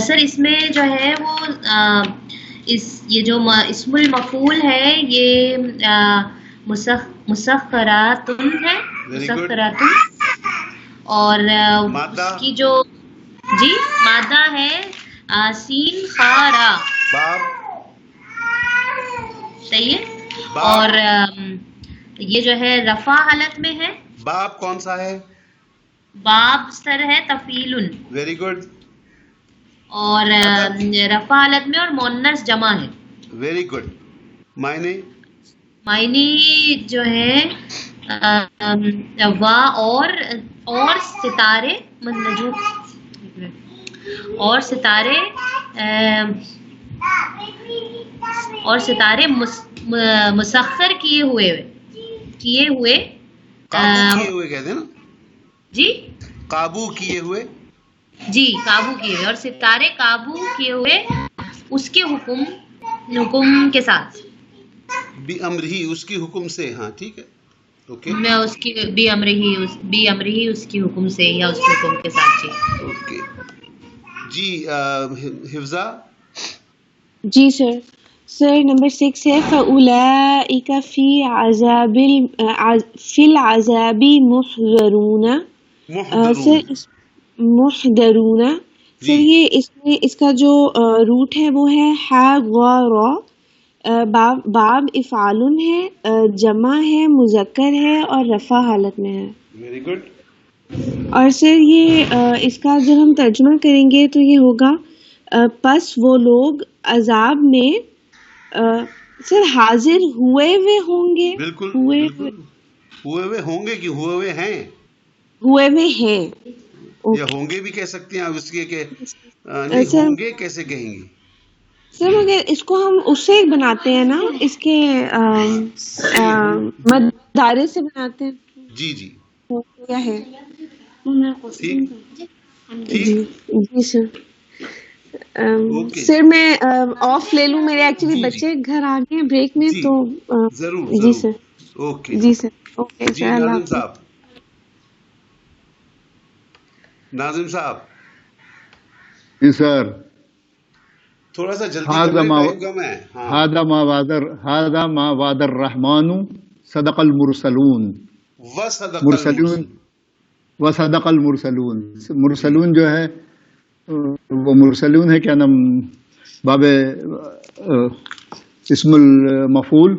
سر اس میں جو ہے وہ یہ جو اسم المفعول ہے یہ مسخرات ہے، مسخرات. اور اس کی جو جی مادہ ہے سین خارا. باب صحیح ہے. اور یہ جو ہے رفع حالت میں ہے. باب کون سا ہے؟ باب سر ہے تفعیل. Very good. اور رفع حالت میں اور مؤنث جمع ہے. Very good. معنی جو ہے وا اور ستارے اور ستارے مسخر کیے ہوئے قابو کیے ہوئے کہتے ہیں نا. جی قابو کیے ہوئے. جی قابو کیے ہوئے، اور ستارے قابو کیے ہوئے اس کے حکم کے ساتھ. بِأَمْرِهِ اس کی حکم سے. ہاں ٹھیک ہے. اوکے. میں اس کی بِأَمْرِهِ اس کی حکم سے یا اس کے حکم کے ساتھ. جی اوکے جی. حفظہ. جی سر. سر نمبر 6 ہے فَأُولَئِكَ فِي الْعَذَابِ مُحْضَرُونَ. سر محضرون. سر یہ اس میں اس کا جو روٹ ہے وہ ہے حاضر. باب افعال ہے، جمع ہے، مذکر ہے اور رفع حالت میں ہے. Very good. اور سر یہ اس کا جب ہم ترجمہ کریں گے تو یہ ہوگا پس وہ لوگ عذاب میں سر حاضر ہوئے ہوئے ہوں گے. بالکل ہوئے ہوئے ہوں گے کہ ہوئے ہوئے ہیں. ہوئے ہوئے ہیں. یا ہوں گے بھی کہہ سکتے ہیں. اس کے کہ نہیں ہوں گے کیسے کہیں گے؟ سر مگر اس کو ہم اس سے بناتے ہیں نا، اس کے مدارس سے بناتے ہیں. جی جی وہ کیا ہے؟ ٹھیک جی ٹھیک جی سر. اوکے سر میں آف لے لوں، میرے ایکچولی جی جی بچے گھر آ گئے ہیں بریک میں جی تو. ضرور جی ضرور. سر. اوکے جی سر. اوکے جی سر، اللہ ناظم حافظ. صاحب، ناظم صاحب جی سر. تھوڑا سا جلدی کر هذا لیں، ما ٹائم کم ہے. ہاں هذا ما وعد الرحمن صدق المرسلون. وصدق مرسلون المرسل. وصدق المرسلون. مرسلون جو ہے وہ مرسلون ہے، کیا نام، باب اسم المفعول،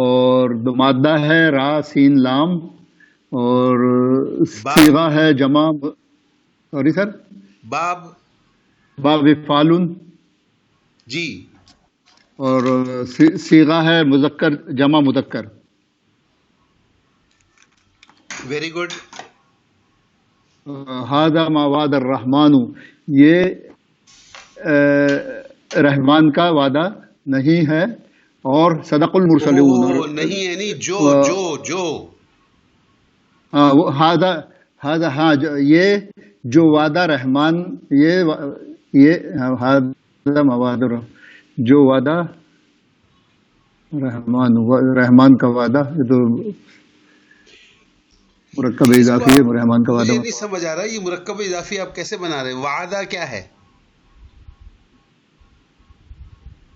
اور دو مادہ ہے را سین لام، اور باب صیغہ ہے جمع. سوری سر، باب باب فعلن، جی اور صیغہ ہے مذکر جمع مذکر. Very good. ہاذا ما وعد الرحمن، یہ رحمان کا وعدہ نہیں ہے، اور صدق المرسلون. اور اوہ نہیں یعنی جو جو جو ہاذا ہاں یہ جو وعدہ رحمان، یہ ہاذا ما وعد جو وعدہ رحمان کا وعدہ، یہ تو مرکب اس کو اضافی ہے، آپ، رحمان کا وعدہ. مجھے نہیں سمجھ آ رہا یہ مرکب اضافی آپ کیسے بنا رہے ہیں؟ وعدہ کیا ہے؟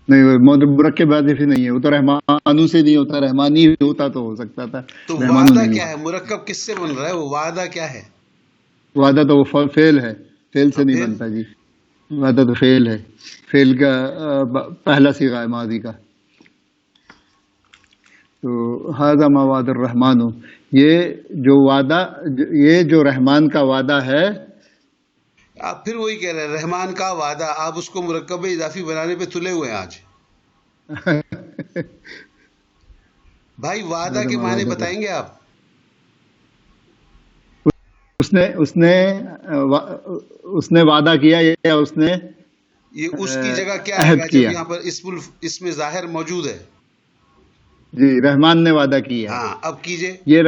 نہیں، مرکب اضافی نہیں ہے، وہ تو رحمانو سے نہیں ہوتا، رحمانی ہوتا تو ہو سکتا تھا، تو رحمانو وعدہ نہیں کیا ہے. ہے؟ مرکب کس سے بن رہا ہے؟ وہ وعدہ کیا ہے؟ وعدہ تو وہ فعل ہے، فعل سے نہیں پھر بنتا جی. وعدہ تو فعل ہے، فعل کا پہلا صیغہ ہے ماضی کا. تو ہاذا ما وعد الرحمن، یہ جو وعدہ، یہ جو رحمان کا وعدہ ہے. آپ پھر وہی کہہ رہے ہیں رحمان کا وعدہ، آپ اس کو مرکب اضافی بنانے پہ تلے ہوئے ہیں آج. بھائی وعدہ ہاذا کے ما معنی وعد بتائیں گے آپ؟ اس نے وعدہ کیا، یا اس نے یہ اس کی جگہ کیا آئے عہد گا جب کیا. یہاں پر اسم ظاہر موجود ہے؟ جی، رحمان نے وعدہ کیا. ہاں اب کیجئے. یہ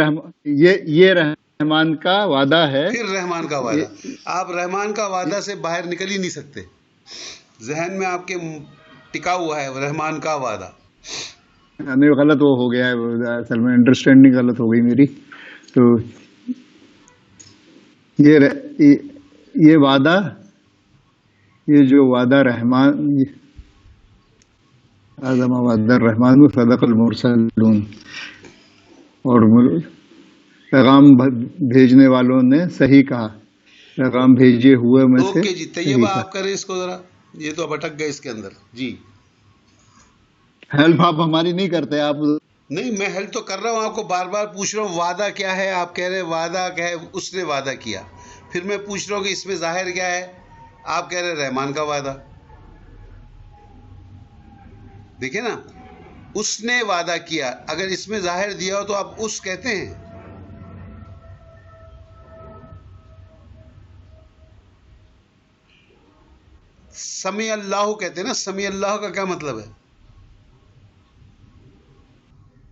رحمان کا وعدہ ہے. پھر رحمان کا وعدہ، آپ رحمان کا وعدہ سے باہر نکل ہی نہیں سکتے، ذہن میں آپ کے ٹکا ہوا ہے رحمان کا وعدہ. نہیں، غلط وہ ہو گیا ہے، اصل میں انڈرسٹینڈنگ غلط ہو گئی میری. تو یہ وعدہ، یہ جو وعدہ رحمان، اعظم وعد الرحمن صدق المرسلون، اور پیغام بھیجنے والوں نے صحیح کہا، پیغام بھیجے ہوئے میں سے اوکے جی صحیح طیبہ کہا. آپ کریں اس کو ذرا، یہ تو اب اٹک گئے اس کے اندر. جی ہیلپ آپ ہماری نہیں کرتے آپ. نہیں میں ہیلپ تو کر رہا ہوں، آپ کو بار بار پوچھ رہا ہوں وعدہ کیا ہے، آپ کہہ رہے ہیں وعدہ کیا ہے، اس نے وعدہ کیا. پھر میں پوچھ رہا ہوں کہ اس میں ظاہر کیا ہے، آپ کہہ رہے ہیں رحمان کا وعدہ. دیکھیں نا، اس نے وعدہ کیا، اگر اس میں ظاہر دیا ہو تو آپ اس کہتے ہیں. سمیع اللہ کہتے ہیں نا، سمیع اللہ کا کیا مطلب ہے؟